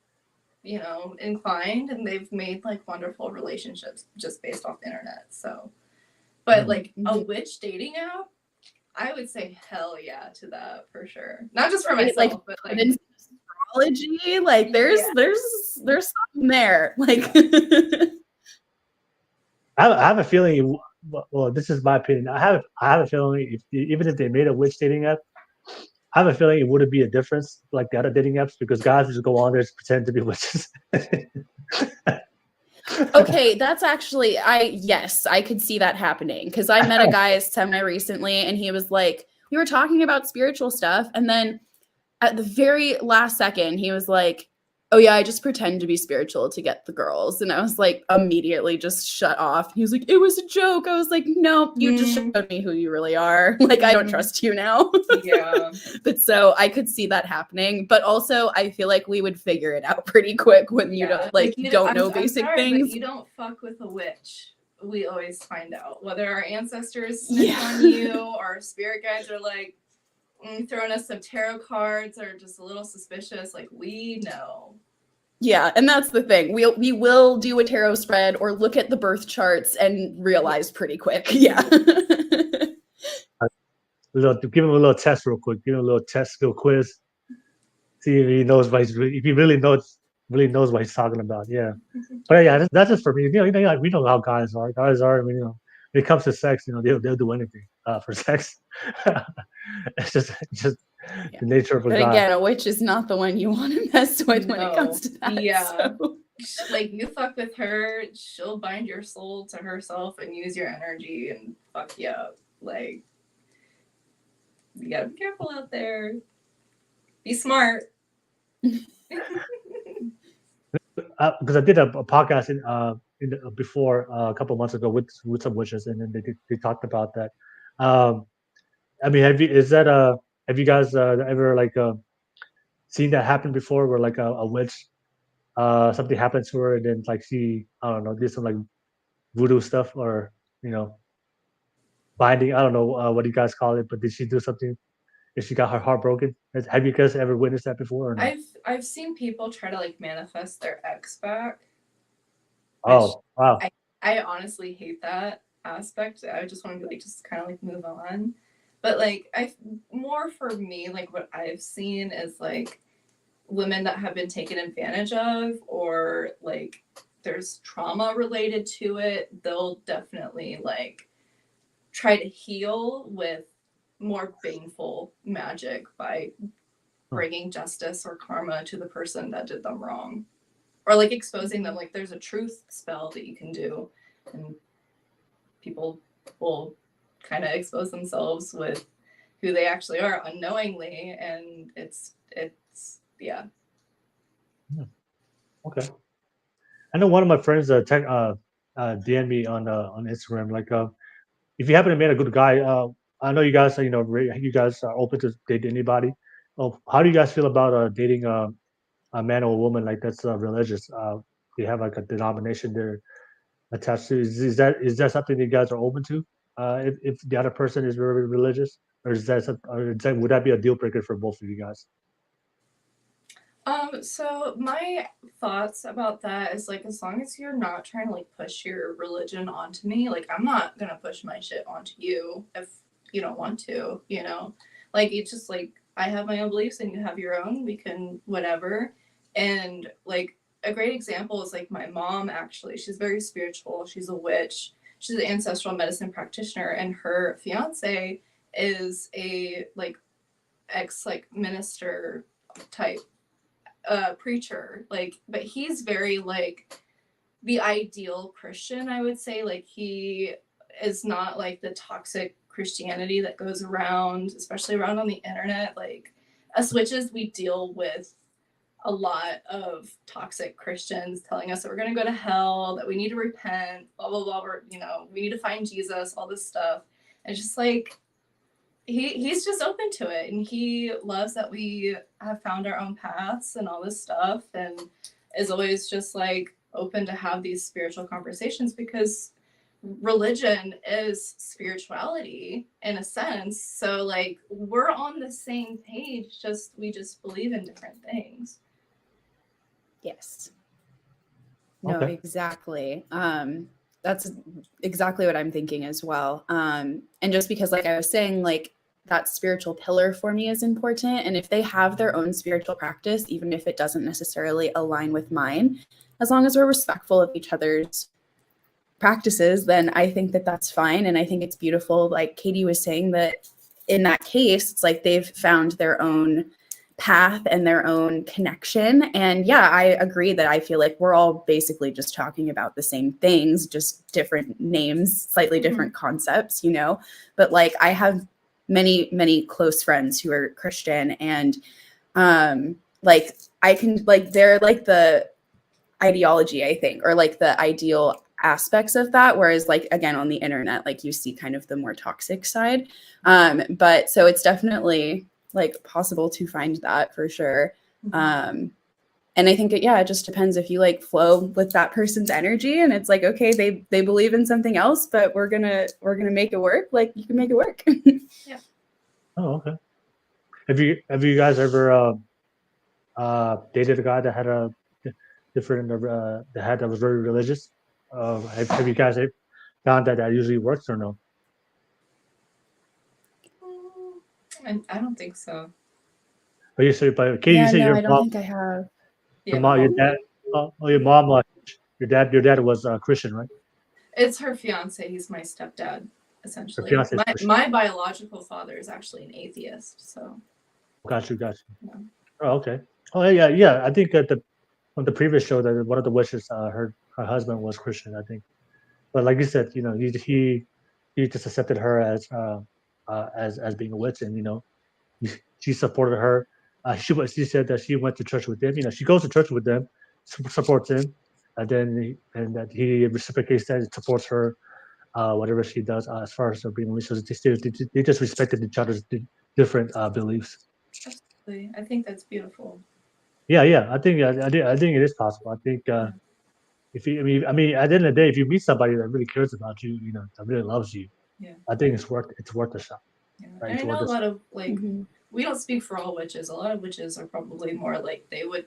inclined, and they've made like wonderful relationships just based off the internet. So, but like a witch dating app, I would say hell yeah to that for sure. Not just for myself, but like astrology. Like there's something there. Like I have a feeling. Well, this is my opinion. I have a feeling even if they made a witch dating app, I have a feeling it wouldn't be a difference like the other dating apps because guys just go on there to pretend to be witches. Okay, that's actually I could see that happening because I met a guy semi recently and he was like, we were talking about spiritual stuff, and then at the very last second he was like, oh yeah, I just pretend to be spiritual to get the girls. And I was like, immediately just shut off. He was like, it was a joke. I was like, no, you just showed me who you really are. Like, I don't trust you now. Yeah. But so I could see that happening. But also I feel like we would figure it out pretty quick when you don't know basic things. But you don't fuck with a witch. We always find out whether our ancestors snitch on you or spirit guides are like, throwing us some tarot cards or just a little suspicious, like we know. Yeah, and that's the thing. We will do a tarot spread or look at the birth charts and realize pretty quick. Yeah. Give him a little test real quick. Give him a little test, skill quiz. See if he knows if he really knows what he's talking about. Yeah. But yeah, that's just for me. Like we know how guys are. Guys are. I mean, when it comes to sex, they'll do anything for sex. It's just the nature of a guy. But again, a witch is not the one you want to mess with when it comes to that. Yeah. So. Like you fuck with her, she'll bind your soul to herself and use your energy and fuck you up. Like, you gotta be careful out there. Be smart. Because I did a podcast before a couple of months ago with some witches, and then they talked about that. I mean, have you guys ever seen that happen before, where like a witch, something happened to her, and then like she, I don't know, did some like voodoo stuff or binding? I don't know what you guys call it, but did she do something? If she got her heart broken? Have you guys ever witnessed that before? Or not? I've seen people try to like manifest their ex back. Oh, wow. I honestly hate that aspect. I just want to be like, just kind of like move on. But like, more for me, like what I've seen is like women that have been taken advantage of, or like there's trauma related to it. They'll definitely like try to heal with more baneful magic by bringing justice or karma to the person that did them wrong, or like exposing them. Like there's a truth spell that you can do, and people will kind of expose themselves with who they actually are unknowingly, and it's yeah. Okay. I know one of my friends DM me on Instagram, like, if you happen to meet a good guy, I know you guys, you guys are open to date anybody. How do you guys feel about dating a man or a woman like that's religious? They have like a denomination they're attached to. Is that something you guys are open to? If the other person is very religious, or would that be a deal breaker for both of you guys? So my thoughts about that is like, as long as you're not trying to like push your religion onto me, like I'm not gonna push my shit onto you if you don't want to, you know? Like it's just like I have my own beliefs and you have your own, we can whatever. And like a great example is like my mom, actually. She's very spiritual, she's a witch, she's an ancestral medicine practitioner, and her fiance is a like ex like minister type preacher, like, but he's very like the ideal Christian, I would say. Like he is not like the toxic Christianity that goes around, especially around on the internet. Like us witches, we deal with a lot of toxic Christians telling us that we're going to go to hell, that we need to repent, blah blah blah, we need to find Jesus, all this stuff. And it's just like he's just open to it, and he loves that we have found our own paths and all this stuff, and is always just like open to have these spiritual conversations, because religion is spirituality in a sense. So like we're on the same page, we just believe in different things. Yes. No, Okay. exactly. That's exactly what I'm thinking as well. And just because, like I was saying, like that spiritual pillar for me is important. And if they have their own spiritual practice, even if it doesn't necessarily align with mine, as long as we're respectful of each other's practices, then I think that that's fine. And I think it's beautiful. Like Katy was saying, that in that case, it's like they've found their own path and their own connection. And yeah, I agree that I feel like we're all basically just talking about the same things, just different names, slightly different concepts, but like I have many close friends who are Christian, and like I can, like they're like the ideology, I think, or like the ideal aspects of that, whereas like again on the internet, like you see kind of the more toxic side. But so it's definitely like possible to find that for sure. And I think it just depends if you like flow with that person's energy, and it's like, okay, they believe in something else, but we're gonna make it work. Like you can make it work. Yeah. Oh, okay. Have you guys ever dated a guy that had a different that was very religious? Have you guys found that usually works or no? I don't think so. But Katy, you said no, your I don't mom, think I have. your mom, your dad, your mom, your dad was Christian, right? It's her fiance. He's my stepdad, essentially. Her fiance is Christian. My biological father is actually an atheist. So. Got you. Yeah. Oh, okay. Oh, yeah. I think that on the previous show that one of the wishes, her husband was Christian, I think. But like you said, he just accepted her as being a witch, and she supported her. She said that she went to church with them. She goes to church with them, supports him, and that he reciprocates that, supports her, whatever she does as far as her being religious. They just respected each other's different beliefs. Absolutely, I think that's beautiful. Yeah. I think it is possible. I think if you, at the end of the day, if you meet somebody that really cares about you, that really loves you, I think it's worth a shot. Yeah. Right? And I know a lot of like we don't speak for all witches. A lot of witches are probably more like they would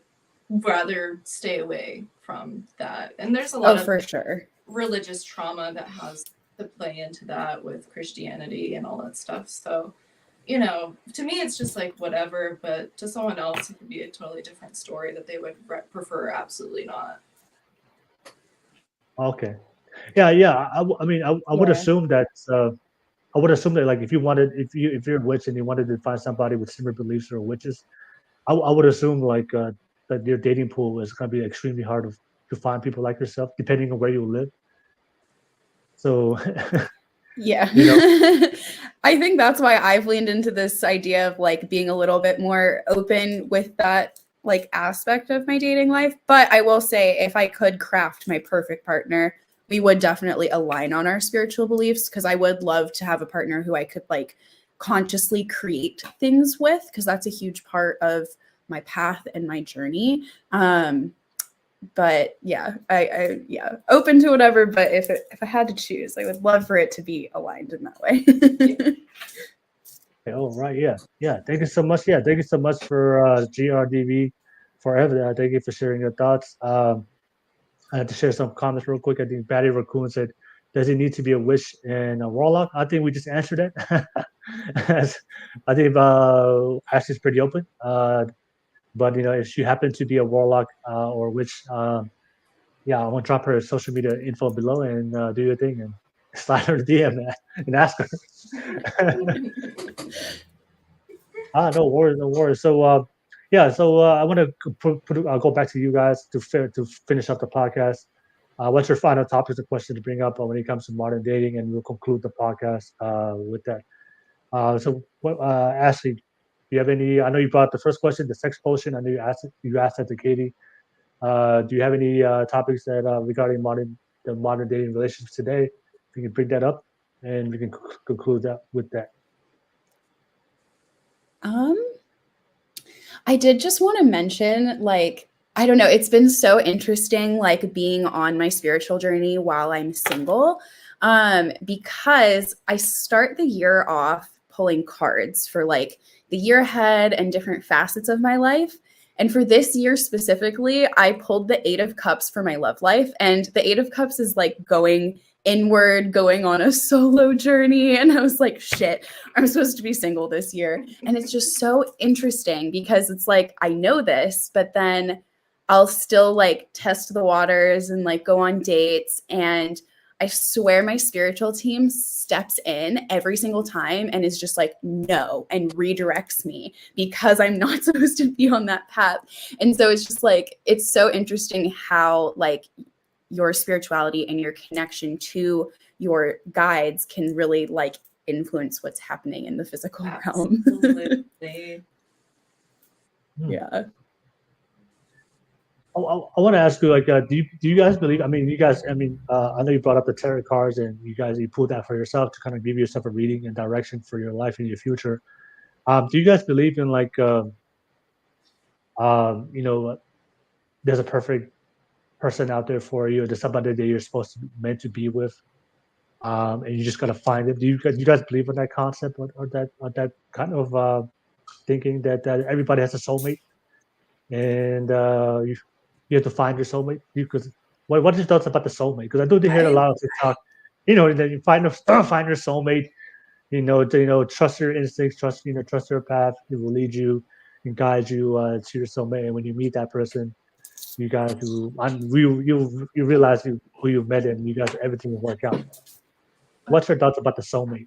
rather stay away from that. And there's a lot of for sure. religious trauma that has to play into that with Christianity and all that stuff. So, you know, to me, it's just like whatever, but to someone else, it could be a totally different story that they would prefer absolutely not. Okay. Yeah. I mean, I would Yeah. assume that. I would assume that, like, if you're a witch and you wanted to find somebody with similar beliefs or witches, I would assume like that your dating pool is going to be extremely hard to find people like yourself, depending on where you live. So, Yeah. you know, I think that's why I've leaned into this idea of like being a little bit more open with that like aspect of my dating life. But I will say, if I could craft my perfect partner, we would definitely align on our spiritual beliefs, because I would love to have a partner who I could like consciously create things with, because that's a huge part of my path and my journey. But yeah, I open to whatever. But if I had to choose, I would love for it to be aligned in that way. oh right, yeah. Thank you so much. Yeah, thank you so much for GRDV forever. Thank you for sharing your thoughts. I had to share some comments real quick. I think Patty Raccoon said, "Does it need to be a witch and a warlock?" I think we just answered that. I think Ashley's pretty open. But you know, if she happened to be a warlock or a witch, yeah, I want to drop her social media info below and do your thing and slide her the DM and ask her. No worries, no worries. So yeah, so I want to go back to you guys to finish up the podcast. What's your final topics or question to bring up when it comes to modern dating, and we'll conclude the podcast with that. Ashley, do you have any? I know you brought up the first question, the sex potion. I know you asked that to Katy. Do you have any topics that regarding the modern dating relationships today? If you can bring that up, and we can conclude that with that. I did just want to mention, like, I don't know, it's been so interesting, like, being on my spiritual journey while I'm single, because I start the year off pulling cards for like the year ahead and different facets of my life. And for this year specifically, I pulled the 8 of Cups for my love life. And the 8 of Cups is like going inward, going on a solo journey. And I was like, shit, I'm supposed to be single this year. And it's just so interesting because it's like, I know this, but then I'll still like test the waters and like go on dates. And I swear my spiritual team steps in every single time and is just like, no, and redirects me because I'm not supposed to be on that path. And so it's just like, it's so interesting how like your spirituality and your connection to your guides can really like influence what's happening in the physical realm. Absolutely. Yeah. I want to ask you, like, do you guys believe? I mean, you guys. I mean, I know you brought up the tarot cards, and you pulled that for yourself to kind of give yourself a reading and direction for your life and your future. Do you guys believe in like, you know, there's a perfect person out there for you, or there's somebody that you're meant to be with, and you just gotta find it? Do you guys believe in that concept or that kind of thinking that everybody has a soulmate, and you have to find your soulmate? Because what are your thoughts about the soulmate? Because I do hear a lot of TikTok, you know, that you find your soulmate, you know, trust your instincts, trust your path. It will lead you and guide you to your soulmate. And when you meet that person, you guys you realize who you met, and you guys everything will work out. What's your thoughts about the soulmate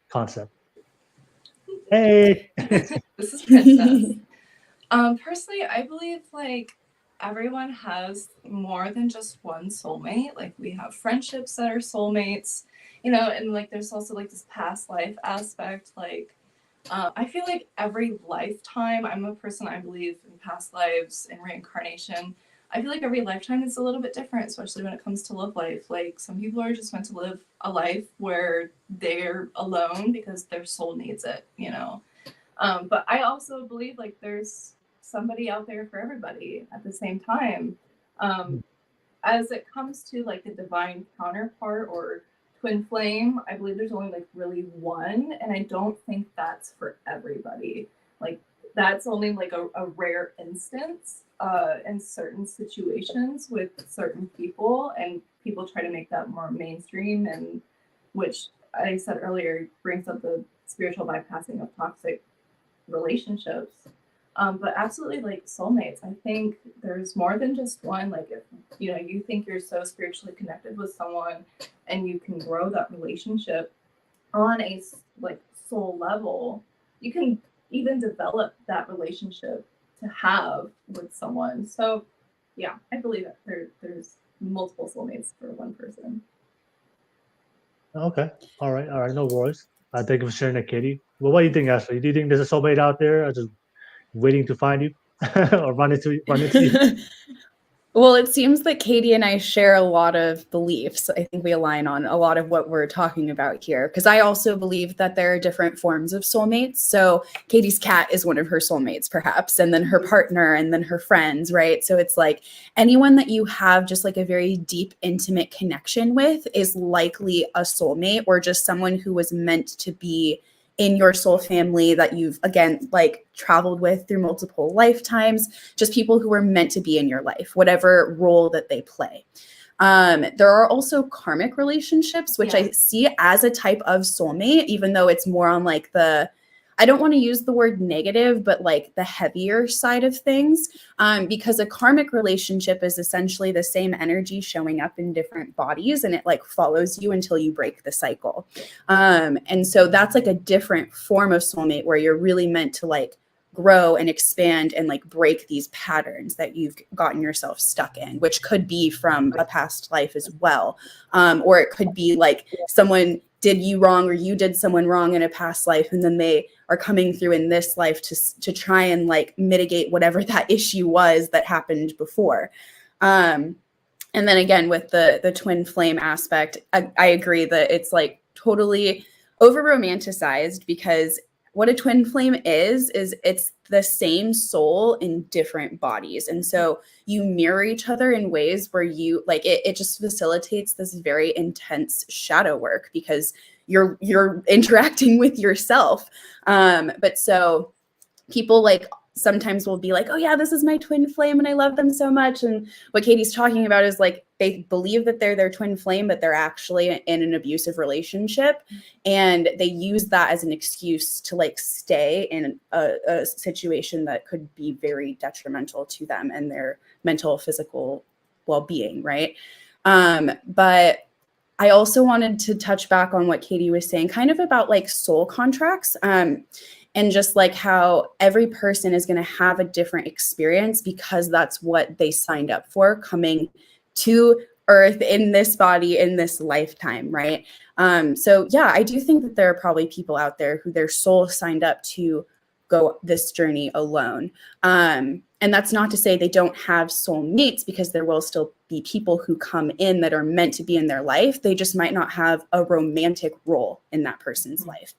concept? Hey, This is Princess. Personally, I believe like everyone has more than just one soulmate. Like we have friendships that are soulmates, you know, and like there's also like this past life aspect. Like I feel like every lifetime, I'm a person, I believe in past lives and reincarnation. I feel like every lifetime is a little bit different, especially when it comes to love life. Like some people are just meant to live a life where they're alone because their soul needs it, you know. But I also believe like there's somebody out there for everybody at the same time. As it comes to like the divine counterpart or twin flame, I believe there's only like really one, and I don't think that's for everybody. Like that's only like a rare instance in certain situations with certain people, and people try to make that more mainstream, and which I said earlier brings up the spiritual bypassing of toxic relationships. But absolutely, like soulmates, I think there's more than just one. Like if you think you're so spiritually connected with someone and you can grow that relationship on a like soul level, you can even develop that relationship to have with someone. So yeah, I believe that there's multiple soulmates for one person. Okay. All right. No worries. Thank you for sharing that, Katie. Well, what do you think, Ashley? Do you think there's a soulmate out there just waiting to find you or run into you? Well, it seems that Katie and I share a lot of beliefs. I think we align on a lot of what we're talking about here, because I also believe that there are different forms of soulmates. So Katie's cat is one of her soulmates, perhaps, and then her partner, and then her friends, right? So it's like anyone that you have just like a very deep, intimate connection with is likely a soulmate, or just someone who was meant to be in your soul family that you've, again, like traveled with through multiple lifetimes, just people who were meant to be in your life, whatever role that they play. There are also karmic relationships, which I see as a type of soulmate, even though it's more on like I don't want to use the word negative, but like the heavier side of things, because a karmic relationship is essentially the same energy showing up in different bodies, and it like follows you until you break the cycle. And so that's like a different form of soulmate where you're really meant to like grow and expand and like break these patterns that you've gotten yourself stuck in, which could be from a past life as well. Or it could be like someone did you wrong, or you did someone wrong in a past life, and then they are coming through in this life to try and like mitigate whatever that issue was that happened before. And then again, with the twin flame aspect, I agree that it's like totally over romanticized, because what a twin flame is it's the same soul in different bodies. And so you mirror each other in ways where you like it just facilitates this very intense shadow work, because you're interacting with yourself. But so people like sometimes will be like, oh yeah, this is my twin flame and I love them so much. And what Katie's talking about is like they believe that they're their twin flame, but they're actually in an abusive relationship. And they use that as an excuse to like stay in a situation that could be very detrimental to them and their mental, physical well-being, right? But I also wanted to touch back on what Katie was saying, kind of about like soul contracts. And just like how every person is going to have a different experience because that's what they signed up for, coming to Earth in this body in this lifetime, right? So yeah, I do think that there are probably people out there who their soul signed up to go this journey alone. And that's not to say they don't have soul mates, because there will still be people who come in that are meant to be in their life. They just might not have a romantic role in that person's life.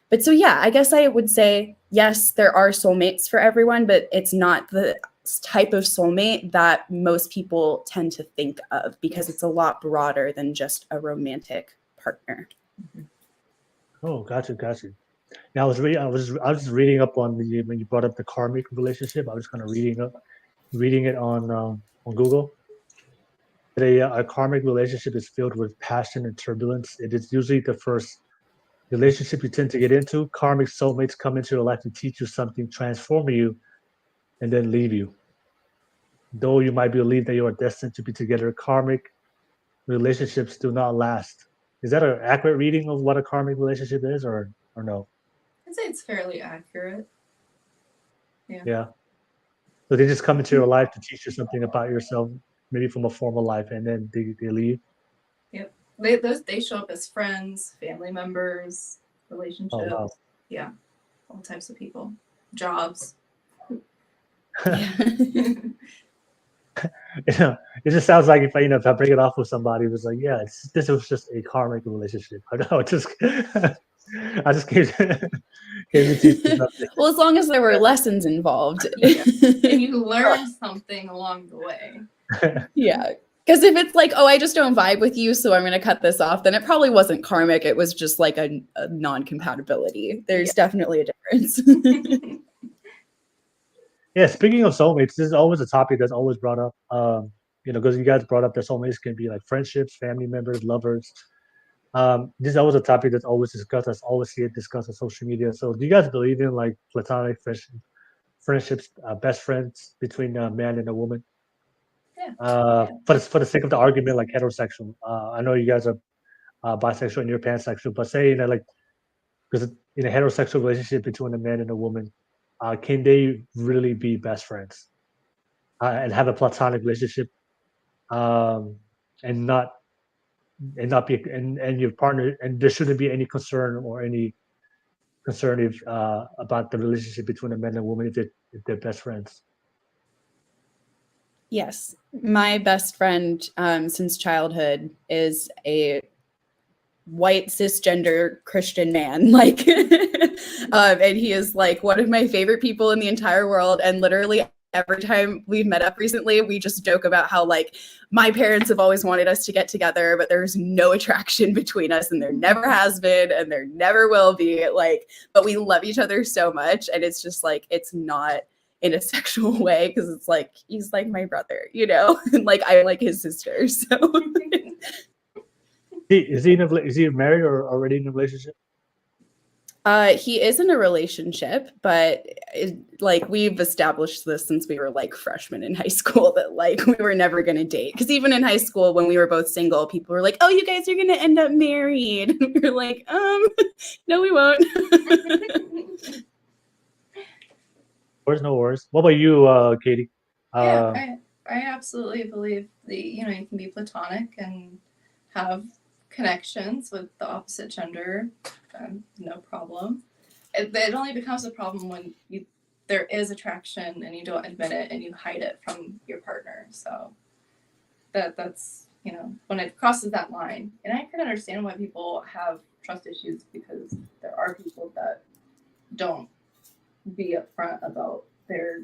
But so, yeah, I guess I would say, yes, there are soulmates for everyone, but it's not the type of soulmate that most people tend to think of, because it's a lot broader than just a romantic partner. Oh, gotcha. Yeah, I was just reading up on when you brought up the karmic relationship. I was kind of reading it on Google. A karmic relationship is filled with passion and turbulence. It is usually the first relationship you tend to get into. Karmic soulmates come into your life to teach you something, transform you, and then leave you. Though you might believe that you are destined to be together, karmic relationships do not last. Is that an accurate reading of what a karmic relationship is, or no? I'd say it's fairly accurate. Yeah. So they just come into your life to teach you something about yourself, maybe from a former life, and then they leave. Yep. They show up as friends, family members, relationships. Oh, wow. Yeah. All types of people. Jobs. It just sounds like if I break it off with somebody, it was like, yeah, this was just a karmic relationship. I know, I just gave it Well, as long as there were lessons involved. And you learned something along the way. Yeah. Because if it's like, oh, I just don't vibe with you, so I'm going to cut this off, then it probably wasn't karmic. It was just like a non-compatibility. There's definitely a difference. Yeah, speaking of soulmates, this is always a topic that's always brought up. Because you guys brought up that soulmates can be like friendships, family members, lovers. This is always a topic that's always discussed. I always see it discussed on social media. So, do you guys believe in like platonic friendships, best friends between a man and a woman? Yeah. For the sake of the argument, like heterosexual. I know you guys are bisexual and you're pansexual, but say because in a heterosexual relationship between a man and a woman, can they really be best friends and have a platonic relationship, and not be and your partner, and there shouldn't be any concern or any concern if about the relationship between a man and a woman if they're best friends? Yes, my best friend since childhood is a white cisgender Christian man, like, and he is like one of my favorite people in the entire world. And literally every time we've met up recently, we just joke about how like my parents have always wanted us to get together, but there's no attraction between us, and there never has been, and there never will be. Like, but we love each other so much, and it's just like it's not in a sexual way, because it's like he's like my brother, and like I'm like his sister. So Is he married or already in a relationship? He is in a relationship, but like we've established this since we were like freshmen in high school that like we were never going to date. Because even in high school, when we were both single, people were like, "Oh, you guys are going to end up married." We were like, no, we won't." No worries. What about you, Katy? I absolutely believe that you can be platonic and have connections with the opposite gender, no problem. It only becomes a problem when there is attraction and you don't admit it and you hide it from your partner. So that's when it crosses that line. And I can understand why people have trust issues, because there are people that don't be upfront about their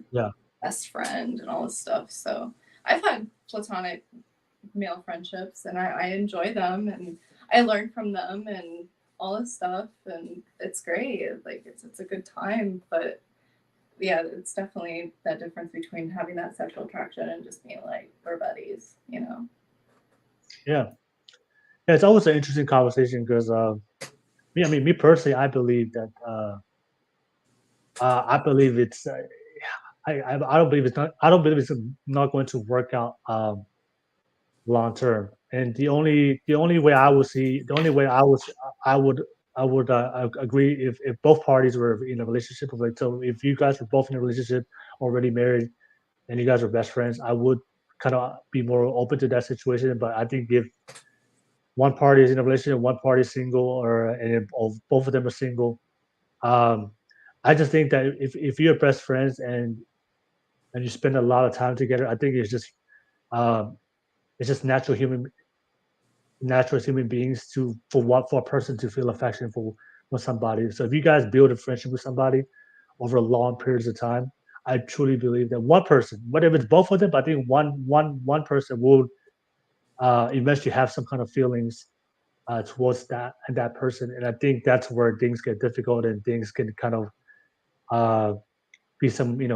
best friend and all this stuff. So I've had platonic male friendships and I enjoy them and I learn from them and all this stuff, and it's great. Like it's a good time. But yeah, it's definitely that difference between having that sexual attraction and just being like we're buddies. Yeah, it's always an interesting conversation because me personally, I believe that I believe it's I don't believe it's not going to work out long term. And the only way I would agree if both parties were in a relationship. Like, so if you guys were both in a relationship, already married, and you guys were best friends, I would kind of be more open to that situation. But I think if one party is in a relationship, one party is single, and both of them are single, I just think that if you're best friends and you spend a lot of time together, I think it's just natural as human beings for a person to feel affection for somebody. So if you guys build a friendship with somebody over long periods of time, I truly believe that one person, whatever it's both of them, but I think one person will eventually have some kind of feelings towards that person. And I think that's where things get difficult and things can kind of be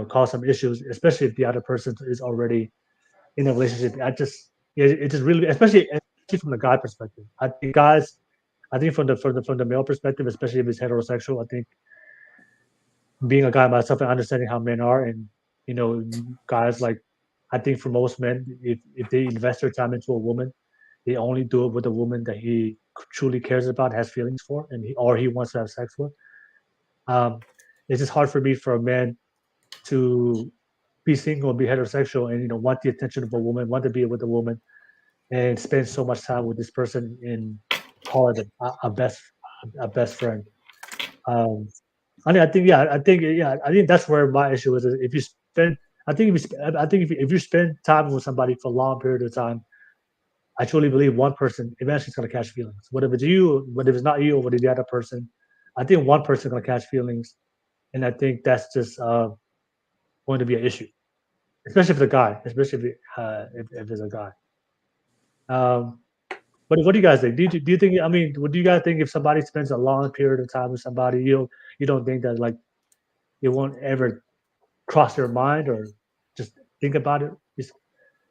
cause some issues, especially if the other person is already in a relationship. It just really, especially from the guy perspective. I think from the male perspective, especially if it's heterosexual, I think being a guy myself and understanding how men are, and guys, like, I think for most men, if they invest their time into a woman, they only do it with a woman that he truly cares about, has feelings for, and he wants to have sex with. It's just hard for me for a man to be single and be heterosexual and want the attention of a woman, want to be with a woman, and spend so much time with this person and call it a best friend. I think that's where my issue is. If you spend, if you spend time with somebody for a long period of time, I truly believe one person eventually is going to catch feelings. Whether it's you, whether it's not you, or whether it's the other person, I think one person is going to catch feelings, and I think that's just going to be an issue, especially if it's a guy, especially if it's a guy. Um, what do you guys think? Do you think? I mean, what do you guys think if somebody spends a long period of time with somebody, you don't think that like it won't ever cross their mind or just think about it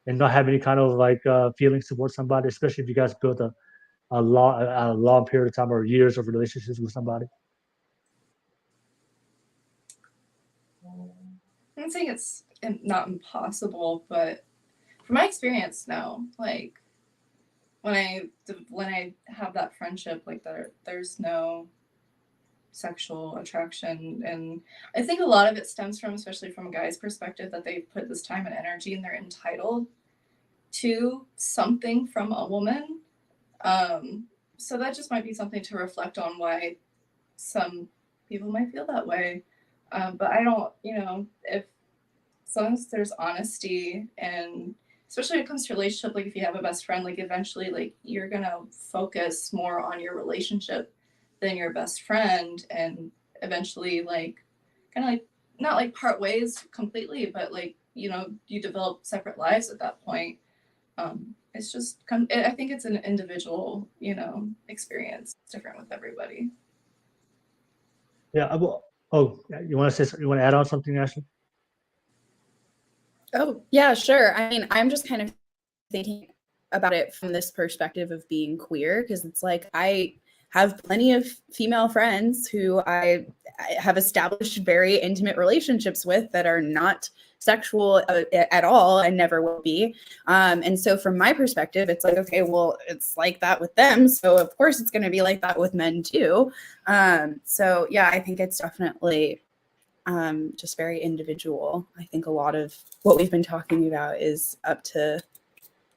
and not have any kind of like feelings towards somebody, especially if you guys built a long period of time or years of relationships with somebody. I'm saying it's not impossible, but from my experience, no. Like when I have that friendship, like there's no sexual attraction, and I think a lot of it stems from, especially from a guy's perspective, that they've put this time and energy and they're entitled to something from a woman. So that just might be something to reflect on why some people might feel that way. But I don't, if as long as there's honesty, and especially when it comes to relationship, like if you have a best friend, like eventually like you're gonna focus more on your relationship than your best friend, and eventually like kind of like not like part ways completely, but like you develop separate lives at that point. It's just I think it's an individual experience. It's different with everybody. Yeah. Oh, you want to say? You want to add on something, Ashley? Oh, yeah, sure. I mean, I'm just kind of thinking about it from this perspective of being queer, because it's like I have plenty of female friends who I have established very intimate relationships with that are not sexual at all and never will be. And so from my perspective, it's like, okay, well, it's like that with them. So of course it's going to be like that with men too. So yeah, I think it's definitely just very individual. I think a lot of what we've been talking about is up to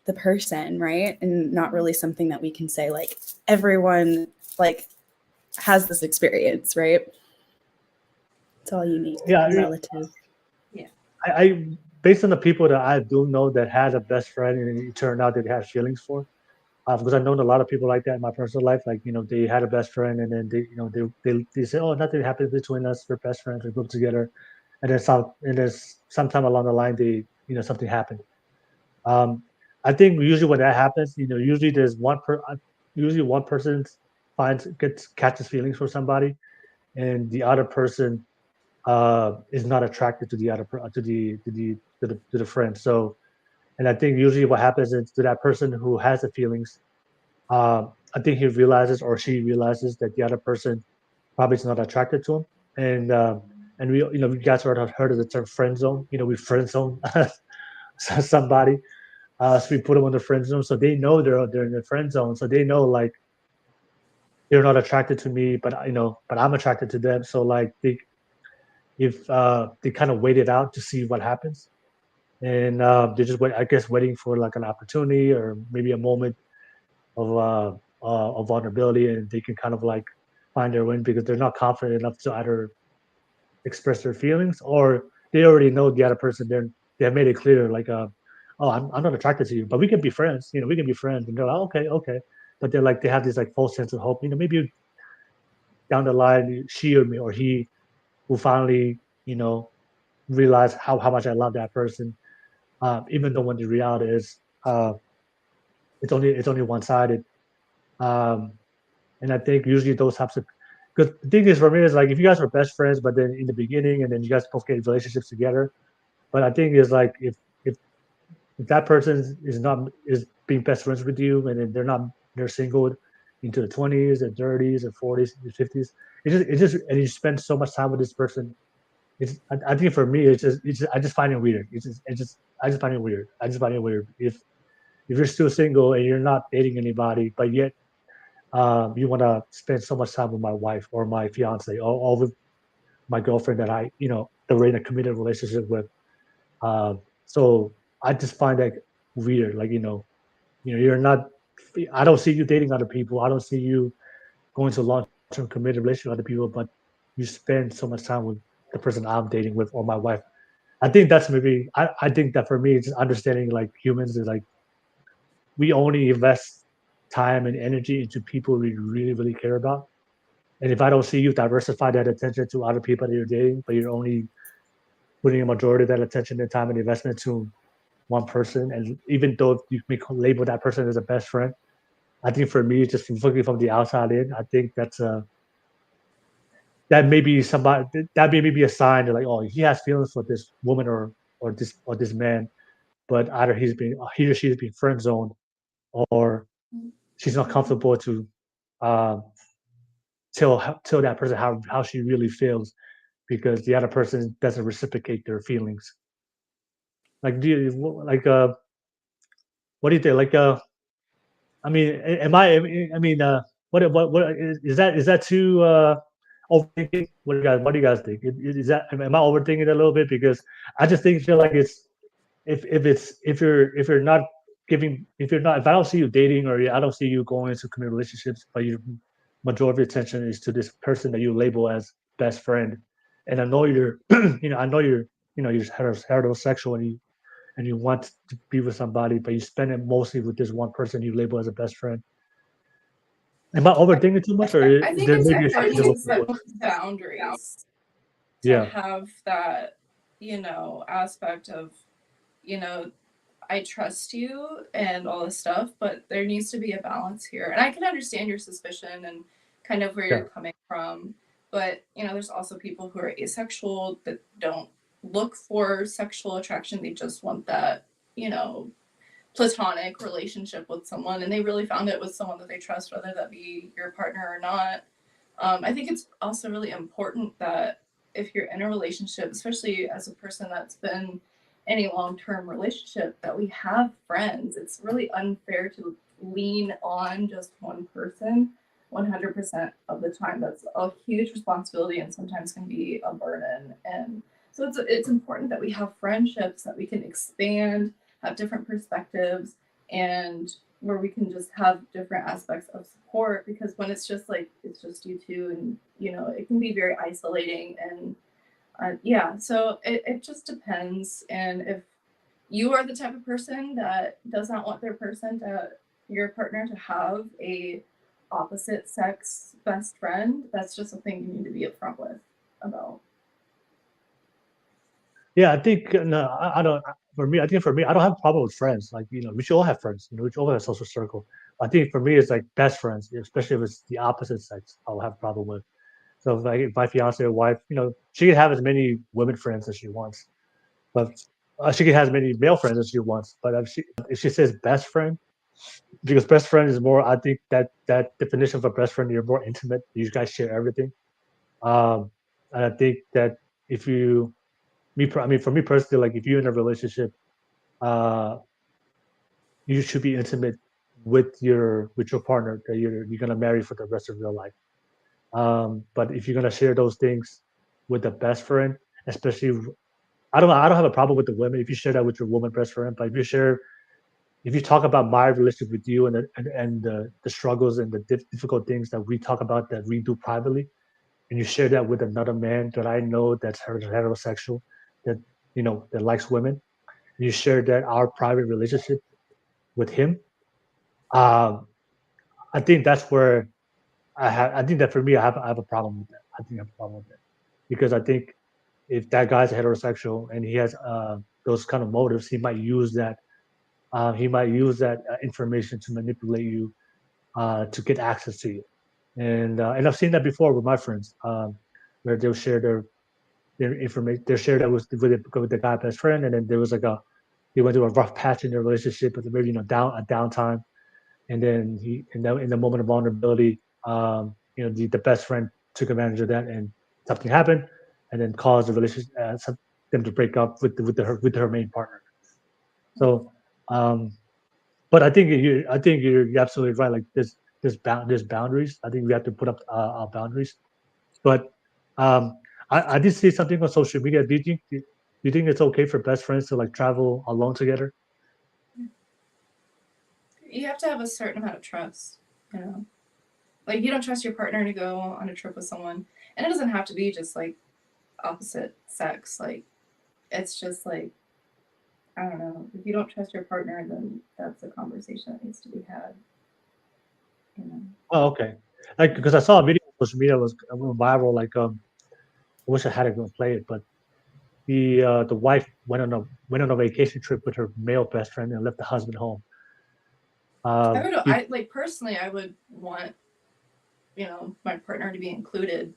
the person, right? And not really something that we can say like everyone like has this experience, right? It's all unique, relative. Yeah. I based on the people that I do know that had a best friend and it turned out that they had feelings for, because I've known a lot of people like that in my personal life. Like they had a best friend and then they say, oh, nothing happened between us. We're best friends. We grew up together, and then sometime along the line something happened. I think usually when that happens, usually there's usually one person catches feelings for somebody, and the other person is not attracted to the other to the friend. So, and I think usually what happens is to that person who has the feelings, I think he realizes or she realizes that the other person probably is not attracted to him, and we guys heard of the term friend zone. We friend zone somebody. So we put them on the friend zone, so they know they're in the friend zone. So they know like they're not attracted to me, but I'm attracted to them. So like they kind of wait it out to see what happens, and they're just waiting for like an opportunity or maybe a moment of vulnerability, and they can kind of like find their win because they're not confident enough to either express their feelings, or they already know the other person. They have made it clear like oh, I'm not attracted to you, but we can be friends. We can be friends. And they're like, okay. But they're like, they have this like false sense of hope. Maybe down the line, she or he will finally, realize how much I love that person. Even though when the reality is, it's only one sided. And I think usually those types of, because the thing is for me is like if you guys were best friends, but then in the beginning, and then you guys both get relationships together. But I think is like if that person is being best friends with you, and then they're single into the 20s and 30s and 40s and 50s. And you spend so much time with this person. I think for me it's just I just find it weird. I just find it weird. If you're still single and you're not dating anybody, but yet you want to spend so much time with my wife or my fiance or with my girlfriend that that we're in a committed relationship with. So I just find that weird. Like, you're not, I don't see you dating other people. I don't see you going to a long-term committed relationship with other people, but you spend so much time with the person I'm dating with or my wife. I think that's I think that for me, it's just understanding like humans is like, we only invest time and energy into people we really, really care about. And if I don't see you diversify that attention to other people that you're dating, but you're only putting a majority of that attention and time and investment to one person, and even though you may label that person as a best friend, I think for me, just looking from the outside in, I think that may be somebody that may be a sign that like, oh, he has feelings for this woman or this man, but either he or she has been friend zoned, or she's not comfortable to uh, tell that person how she really feels because the other person doesn't reciprocate their feelings. Like, do you like what do you think? Like, I mean, am I? I mean, what is that too overthinking? What do you guys think? Is that am I overthinking it a little bit? Because I just feel like it's if you're not giving if I don't see you dating or I don't see you going into committed relationships, but your majority of your attention is to this person that you label as best friend, and I know you're I know you're heterosexual and you want to be with somebody, but you spend it mostly with this one person you label as a best friend. Am I overthinking too much, or I is think there it's maybe a important shade to of set boundaries to yeah, have that, aspect of, I trust you and all this stuff, but there needs to be a balance here. And I can understand your suspicion and kind of where yeah, you're coming from. But, there's also people who are asexual that don't look for sexual attraction. They just want that, platonic relationship with someone. And they really found it with someone that they trust, whether that be your partner or not. I think it's also really important that if you're in a relationship, especially as a person that's been in a long-term relationship, that we have friends. It's really unfair to lean on just one person 100% of the time. That's a huge responsibility and sometimes can be a burden. And so it's important that we have friendships that we can expand, have different perspectives, and where we can just have different aspects of support, because when it's just you two, and it can be very isolating. And so it just depends. And if you are the type of person that does not want your partner to have a opposite sex best friend, that's just something you need to be upfront with about. yeah. I think no, I don't. For me, I don't have a problem with friends. Like we should all have friends. We should all have a social circle. I think for me, it's like best friends, especially if it's the opposite sex. I'll have a problem with. So if my fiance or wife, she can have as many women friends as she wants, but she can have as many male friends as she wants. But if she says best friend, because best friend is more, I think that definition of a best friend, you're more intimate. You guys share everything. Um, and I think that if you, I mean, for me personally, like if you're in a relationship, uh, you should be intimate with your partner that you're gonna marry for the rest of your life. But if you're gonna share those things with the best friend, especially, I don't have a problem with the women if you share that with your woman best friend. But if you talk about my relationship with you and the struggles and the difficult things that we talk about that we do privately, and you share that with another man that I know that's heterosexual, that that likes women, and you share that our private relationship with him, um, I think that's where I think that for me I have a problem with that. I think I have a problem with that because I think if that guy's heterosexual and he has those kind of motives, he might use that information to manipulate you to get access to you. And I've seen that before with my friends, where they'll share their information. They'll share that with the guy best friend, and then there was he went through a rough patch in their relationship, but maybe a downtime, and then in the moment of vulnerability, the best friend took advantage of that, and something happened, and then caused the relationship them to break up with her main partner. So, um, but I think you're absolutely right. Like there's boundaries. I think we have to put up our boundaries. But um, I did see something on social media. Do you think it's okay for best friends to like travel alone together? You have to have a certain amount of trust, you know. Like you don't trust your partner to go on a trip with someone, and it doesn't have to be just like opposite sex. Like it's just like, I don't know. If you don't trust your partner, then that's a conversation that needs to be had. You know. Oh, okay. Like because I saw a video on social media was went viral. Like I wish I had it to play it, but the wife went on a vacation trip with her male best friend and left the husband home. I like personally, I would want, my partner to be included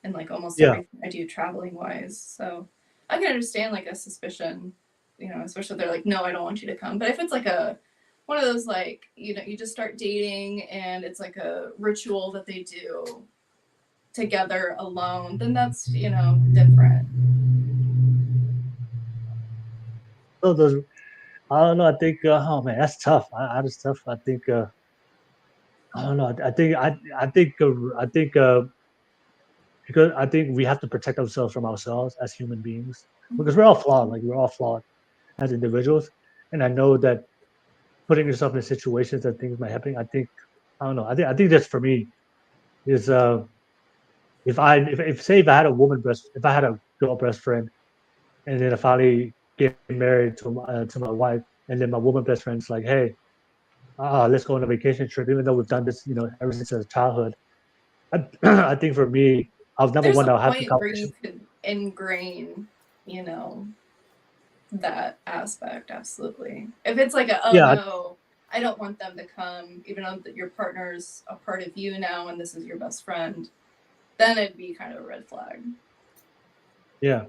in like almost everything I do traveling wise. So I can understand like a suspicion, especially if they're like, no, I don't want you to come. But if it's like one of those like, you just start dating and it's like a ritual that they do together alone, then that's, different. So those, I don't know. I think, oh man, that's tough. That's tough. I think, I don't know. I think because I think we have to protect ourselves from ourselves as human beings because we're all flawed. Like we're all flawed as individuals, and I know that putting yourself in situations that things might happen. I don't know. I think that's for me is if I had a girl best friend, and then I finally get married to my wife, and then my woman best friend's like, hey, let's go on a vacation trip, even though we've done this, ever since childhood. I think for me, I was number one. I'll have the where you could ingrain, that aspect. Absolutely. If it's like no, I don't want them to come, even though that your partner's a part of you now, and this is your best friend, then it'd be kind of a red flag. Yeah.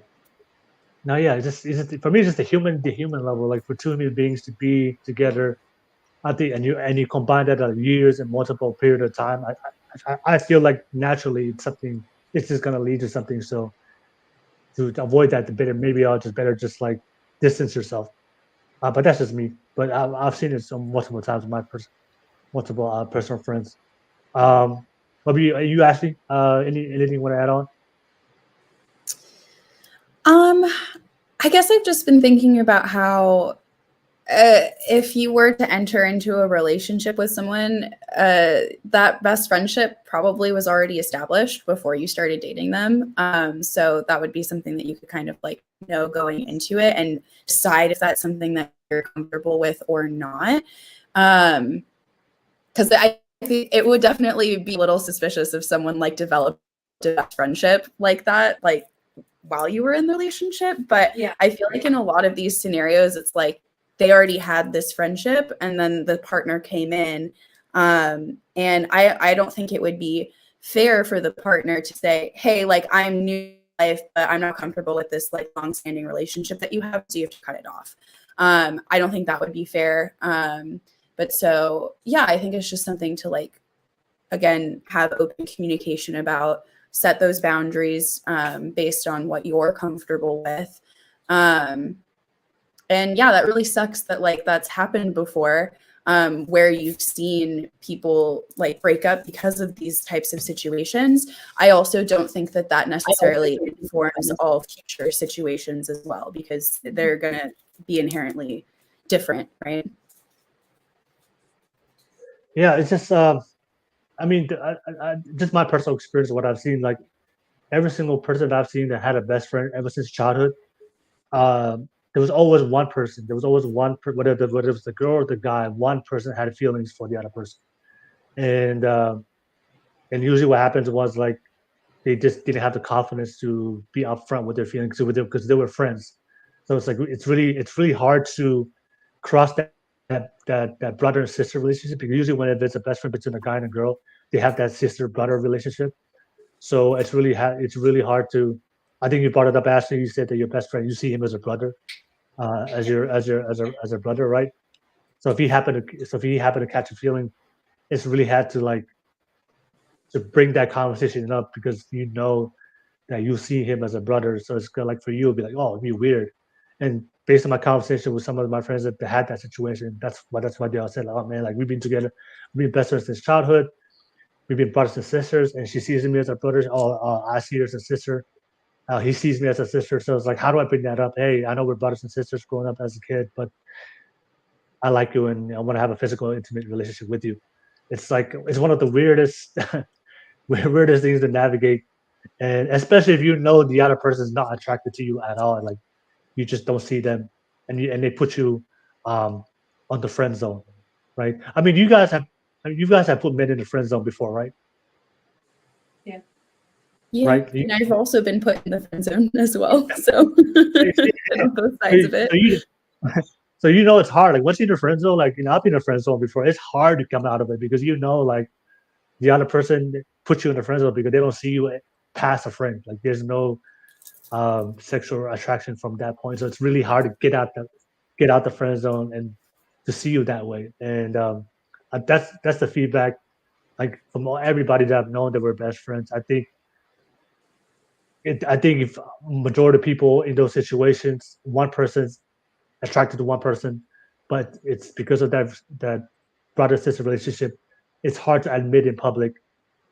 No, yeah. It's just for me, it's just the human level. Like for two human beings to be together, I think, and you combine that years and multiple period of time. I feel like naturally it's just gonna lead to something. So to avoid that, maybe I'll better like distance yourself. But that's just me. But I've seen it multiple times with my multiple personal friends. What were you Ashley? Anything you want to add on? I guess I've just been thinking about how if you were to enter into a relationship with someone, that best friendship probably was already established before you started dating them. So that would be something that you could kind of like know going into it and decide if that's something that you're comfortable with or not. Because I think it would definitely be a little suspicious if someone like developed a best friendship like that, like while you were in the relationship. But yeah, I feel like in a lot of these scenarios, it's like they already had this friendship and then the partner came in. And I don't think it would be fair for the partner to say, hey, like I'm new to life, but I'm not comfortable with this like long-standing relationship that you have, so you have to cut it off. I don't think that would be fair. But so, yeah, I think it's just something to like, again, have open communication about, set those boundaries based on what you're comfortable with. And yeah, that really sucks that like that's happened before, where you've seen people like break up because of these types of situations. I also don't think that that necessarily informs all future situations as well, because they're going to be inherently different, right? Yeah, it's just, I mean, just my personal experience of what I've seen, like every single person that I've seen that had a best friend ever since childhood, there was always one person. There was always one, whether it was the girl or the guy, one person had feelings for the other person. And usually what happens was like, they just didn't have the confidence to be upfront with their feelings because they were friends. So it's like, it's really hard to cross that brother and sister relationship, because usually when it's a best friend between a guy and a girl, they have that sister brother relationship. So it's really hard to. I think you brought it up, Ashley. You said that your best friend, you see him as a brother, as a brother, right? So if he happened to catch a feeling, it's really hard to bring that conversation up, because you know that you see him as a brother. So it's kind of like for you, it'd be like, oh, it'd be weird. And based on my conversation with some of my friends that had that situation, that's why they all said, like, oh man, like we've been together, we've been best friends since childhood, we've been brothers and sisters, and she sees me as a brother. Oh, I see her as a sister. He sees me as a sister. So it's like, how do I bring that up? Hey, I know we're brothers and sisters growing up as a kid, but I like you and I want to have a physical, intimate relationship with you. It's like, it's one of the weirdest things to navigate. And especially if you know the other person is not attracted to you at all, like you just don't see them, and they put you on the friend zone, right? I mean, you guys have put men in the friend zone before, right? Yeah. Yeah, right? and I've also been put in the friend zone as well. So on both sides of it. So it's hard. Like once you're in the friend zone, like I've been in a friend zone before. It's hard to come out of it because like the other person puts you in the friend zone because they don't see you past a friend. Like there's no sexual attraction from that point. So it's really hard to get out the friend zone and to see you that way. And that's the feedback, like from everybody that I've known that we're best friends. I think if majority of people in those situations, one person's attracted to one person, but it's because of that brother sister relationship. It's hard to admit in public.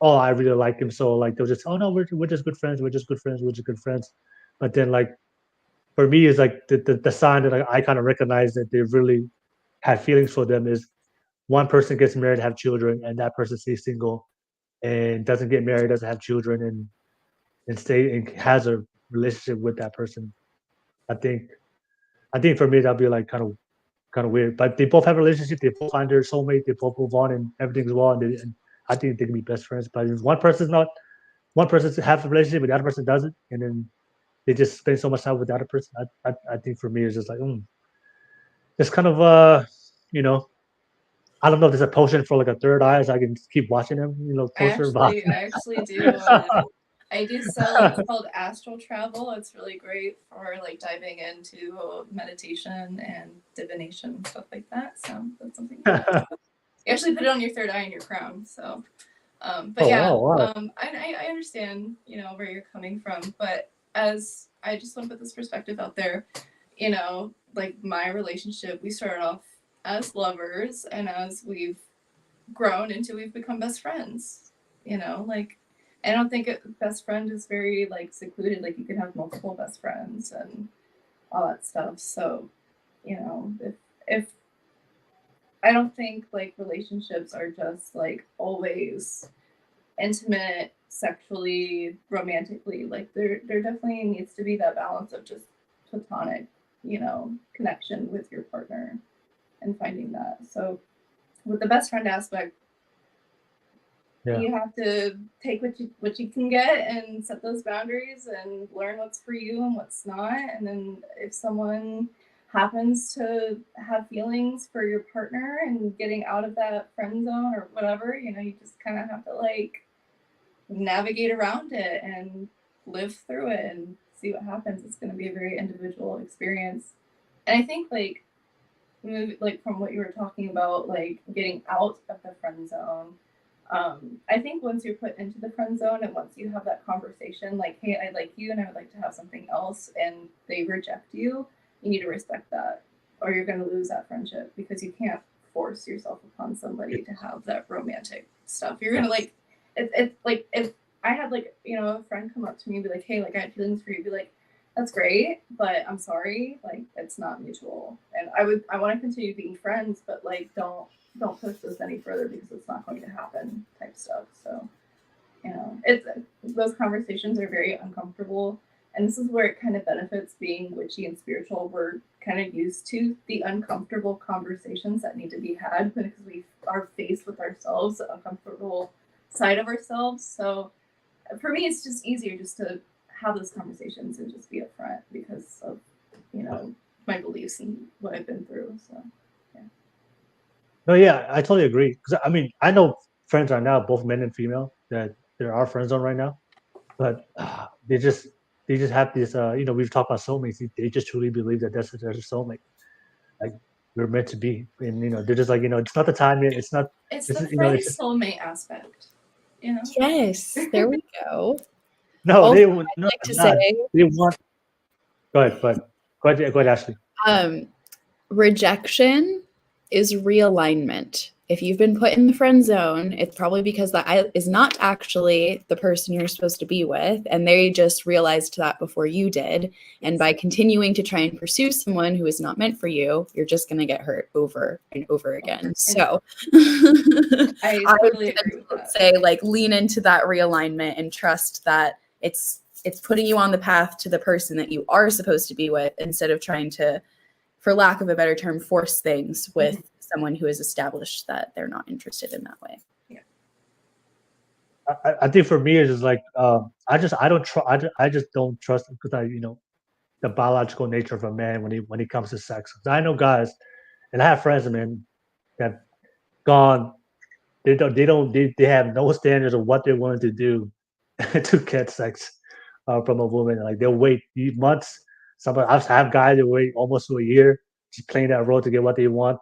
Oh, I really like him. So like they'll just, oh no, we're just good friends. We're just good friends. We're just good friends. But then like for me, it's like the sign that I kind of recognize that they really had feelings for them is one person gets married, have children, and that person stays single and doesn't get married, doesn't have children, and stay and has a relationship with that person. I think for me that'd be like kind of weird. But they both have a relationship, they both find their soulmate, they both move on, and everything's well. And I think they can be best friends. But if one person has a relationship, but the other person doesn't, and then they just spend so much time with the other person. I think for me it's just like it's kind of I don't know if there's a potion for like a third eye, so I can keep watching them, closer. I actually do. I do sell. It's called astral travel. It's really great for like diving into meditation and divination, stuff like that. So that's something. You actually put it on your third eye in your crown. So, but wow. I understand, where you're coming from. But as I just want to put this perspective out there, like my relationship, we started off as lovers, and as we've grown into, we've become best friends. Like. I don't think best friend is very like secluded. Like you can have multiple best friends and all that stuff. So, if I don't think like relationships are just like always intimate, sexually, romantically. Like there definitely needs to be that balance of just platonic, connection with your partner and finding that. So with the best friend aspect, you have to take what you can get and set those boundaries and learn what's for you and what's not. And then if someone happens to have feelings for your partner and getting out of that friend zone or whatever, you just kind of have to like navigate around it and live through it and see what happens. It's going to be a very individual experience. And I think like from what you were talking about, like getting out of the friend zone, I think once you're put into the friend zone and once you have that conversation, like, hey, I like you and I would like to have something else, and they reject you, you need to respect that, or you're going to lose that friendship because you can't force yourself upon somebody to have that romantic stuff. You're going to like, it's like if I had like, a friend come up to me and be like, hey, like I had feelings for you, be like, that's great, but I'm sorry, like it's not mutual. And I want to continue being friends, but like don't push this any further because it's not going to happen type stuff. So, it's those conversations are very uncomfortable. And this is where it kind of benefits being witchy and spiritual. We're kind of used to the uncomfortable conversations that need to be had because we are faced with ourselves, the uncomfortable side of ourselves. So for me, it's just easier just to have those conversations and just be upfront because of, my beliefs and what I've been through. So. No, yeah, I totally agree. Because I know friends right now, both men and female, that there are friends on right now, but they just have this. We've talked about soulmates. They just truly believe that that's their soulmate. Like we're meant to be, and they're just like it's not the time yet. It's not. It's the friend soulmate aspect. Yes, there we go. No, also, they I'd like to say they want. Go ahead, Ashley. Rejection is realignment. If you've been put in the friend zone, it's probably because that is not actually the person you're supposed to be with, and they just realized that before you did. And by continuing to try and pursue someone who is not meant for you, you're just going to get hurt over and over again. So I totally agree with that. Say like lean into that realignment and trust that it's putting you on the path to the person that you are supposed to be with, instead of trying to, for lack of a better term, force things with someone who has established that they're not interested in that way. Yeah. I think for me it's just like I just don't trust because the biological nature of a man when it comes to sex. 'Cause I know guys, and I have friends, man, that gone. They have no standards of what they're willing to do to get sex from a woman. Like they'll wait months. I've had guys that wait almost to a year just playing that role to get what they want.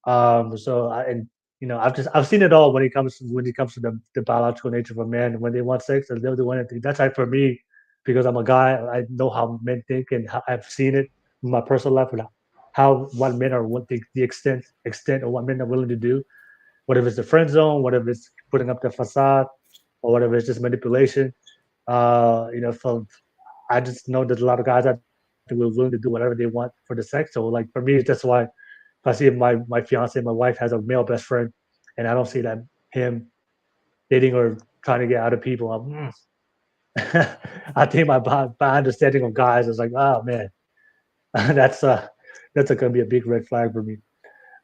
I've seen it all when it comes to the biological nature of a man. When they want sex, they'll do anything. That's like for me, because I'm a guy. I know how men think, and I've seen it in my personal life, and how what men are, what the extent of what men are willing to do. Whatever it's the friend zone, whatever it's putting up the facade, or whatever it's just manipulation. So I just know that a lot of guys out there were willing to do whatever they want for the sex. So like for me, that's why if I see my fiance, my wife has a male best friend, and I don't see that him dating or trying to get out of people. I think my understanding of guys is like, oh man, that's gonna be a big red flag for me.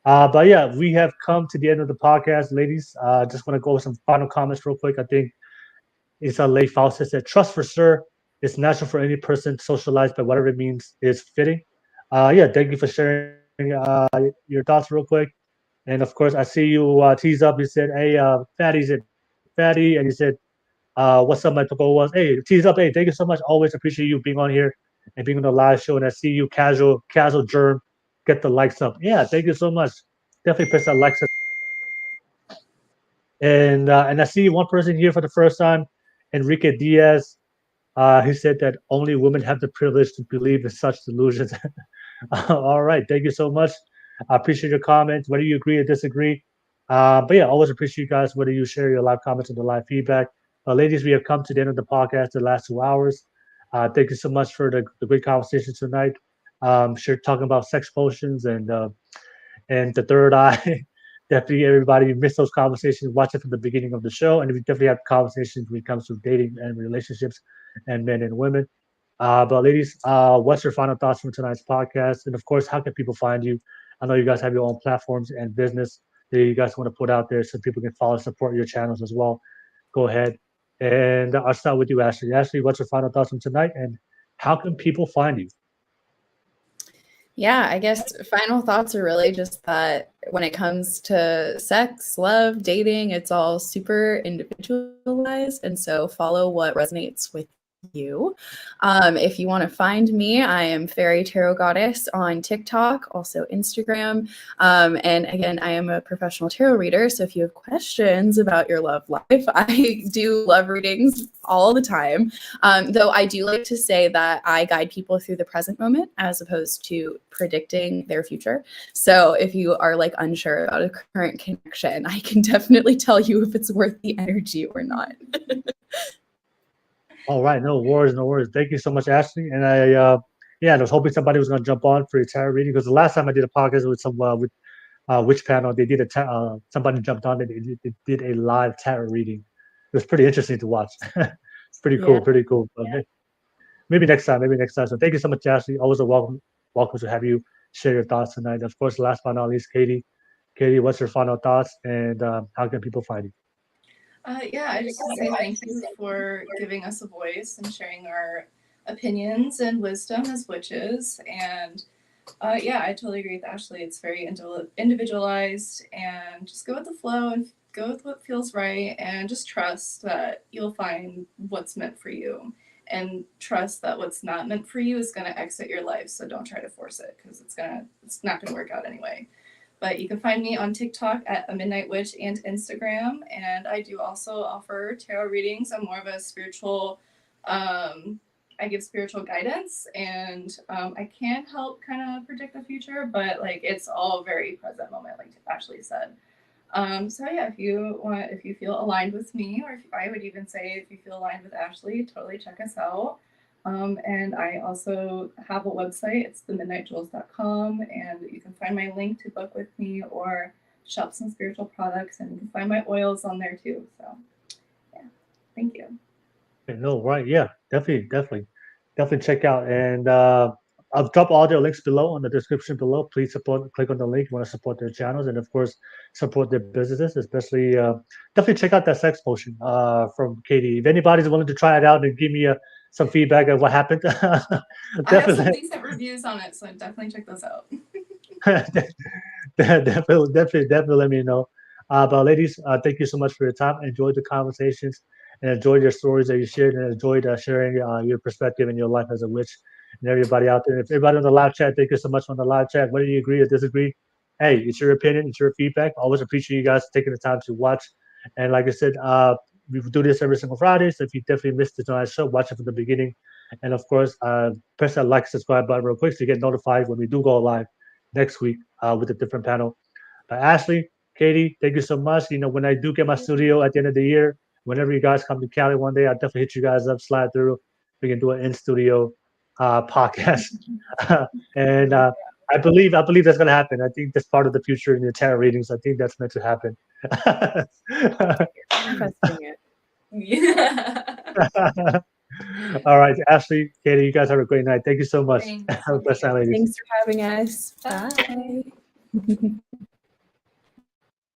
But yeah, we have come to the end of the podcast, ladies. Just want to go with some final comments real quick. I think it's a late Faustus said, trust for sure. It's natural for any person socialized by whatever it means is fitting. Yeah, thank you for sharing your thoughts real quick. And of course, I see you tease up. You said, hey, Fatty, said Fatty, and you said, what's up, my Togo was. Hey, tease up. Hey, thank you so much. Always appreciate you being on here and being on the live show. And I see you, casual germ, get the likes up. Yeah, thank you so much. Definitely press that likes up. And I see one person here for the first time, Enrique Diaz. He said that only women have the privilege to believe in such delusions. All right, thank you so much. I appreciate your comments, whether you agree or disagree. But yeah, always appreciate you guys, whether you share your live comments or the live feedback. Ladies, we have come to the end of the podcast, the last 2 hours. Thank you so much for the great conversation tonight. Sure, talking about sex potions and the third eye. Definitely, everybody, you missed those conversations. Watch it from the beginning of the show, and we definitely have conversations when it comes to dating and relationships, and men and women. But ladies, what's your final thoughts from tonight's podcast? And of course, how can people find you? I know you guys have your own platforms and business that you guys want to put out there so people can follow and support your channels as well. Go ahead. And I'll start with you, Ashley. Ashley, what's your final thoughts from tonight? And how can people find you? Yeah, I guess final thoughts are really just that when it comes to sex, love, dating, it's all super individualized. And so follow what resonates with you. If you want to find me, I am Fairy Tarot Goddess on TikTok, also Instagram. And again, I am a professional tarot reader. So if you have questions about your love life, I do love readings all the time. Though I do like to say that I guide people through the present moment as opposed to predicting their future. So if you are like unsure about a current connection, I can definitely tell you if it's worth the energy or not. All right, no worries. Thank you so much, Ashley. And I was hoping somebody was going to jump on for your tarot reading because the last time I did a podcast with some Witch Panel, they did somebody jumped on. They did a live tarot reading. It was pretty interesting to watch. It's pretty cool. Maybe next time. So thank you so much, Ashley. Always a welcome to have you share your thoughts tonight. And of course, last but not least, Katy. Katy, what's your final thoughts and how can people find you? I just want to say thank you for giving us a voice and sharing our opinions and wisdom as witches. And I totally agree with Ashley. It's very individualized, and just go with the flow and go with what feels right, and just trust that you'll find what's meant for you, and trust that what's not meant for you is going to exit your life. So don't try to force it because it's not going to work out anyway. But you can find me on TikTok at A Midnight Witch and Instagram. And I do also offer tarot readings. I'm more of a spiritual, I give spiritual guidance, and I can help kind of predict the future, but like it's all very present moment, like Ashley said. If you feel aligned with me, or I would even say if you feel aligned with Ashley, totally check us out. And I also have a website. It's themidnightjewels.com, and you can find my link to book with me or shop some spiritual products, and you can find my oils on there too. So yeah, thank you. No, right. Yeah, definitely check out. And I'll drop all their links below on the description below. Please click on the link if you want to support their channels and, of course, support their businesses. Especially, definitely check out that sex potion from Katy. If anybody's willing to try it out and give me some feedback of what happened, I have some decent reviews on it, so definitely check those out. definitely let me know. But ladies, thank you so much for your time. Enjoyed the conversations and enjoyed your stories that you shared, and enjoyed sharing your perspective in your life as a witch. And everybody out there, if everybody on the live chat, thank you so much on the live chat. Whether you agree or disagree, hey, it's your opinion, it's your feedback. Always appreciate you guys taking the time to watch. And like I said, we do this every single Friday. So if you definitely missed tonight's show, watch it from the beginning. And of course, press that like, subscribe button real quick so you get notified when we do go live next week with a different panel. But Ashley, Katy, thank you so much. You know, when I do get my studio at the end of the year, whenever you guys come to Cali one day, I'll definitely hit you guys up, slide through. We can do an in-studio podcast. And I believe that's going to happen. I think that's part of the future in the tarot readings. I think that's meant to happen. Yeah. All right, Ashley, Katy, you guys have a great night. Thank you so much. Thanks. Have a blessed night, ladies. Thanks for having us. Bye.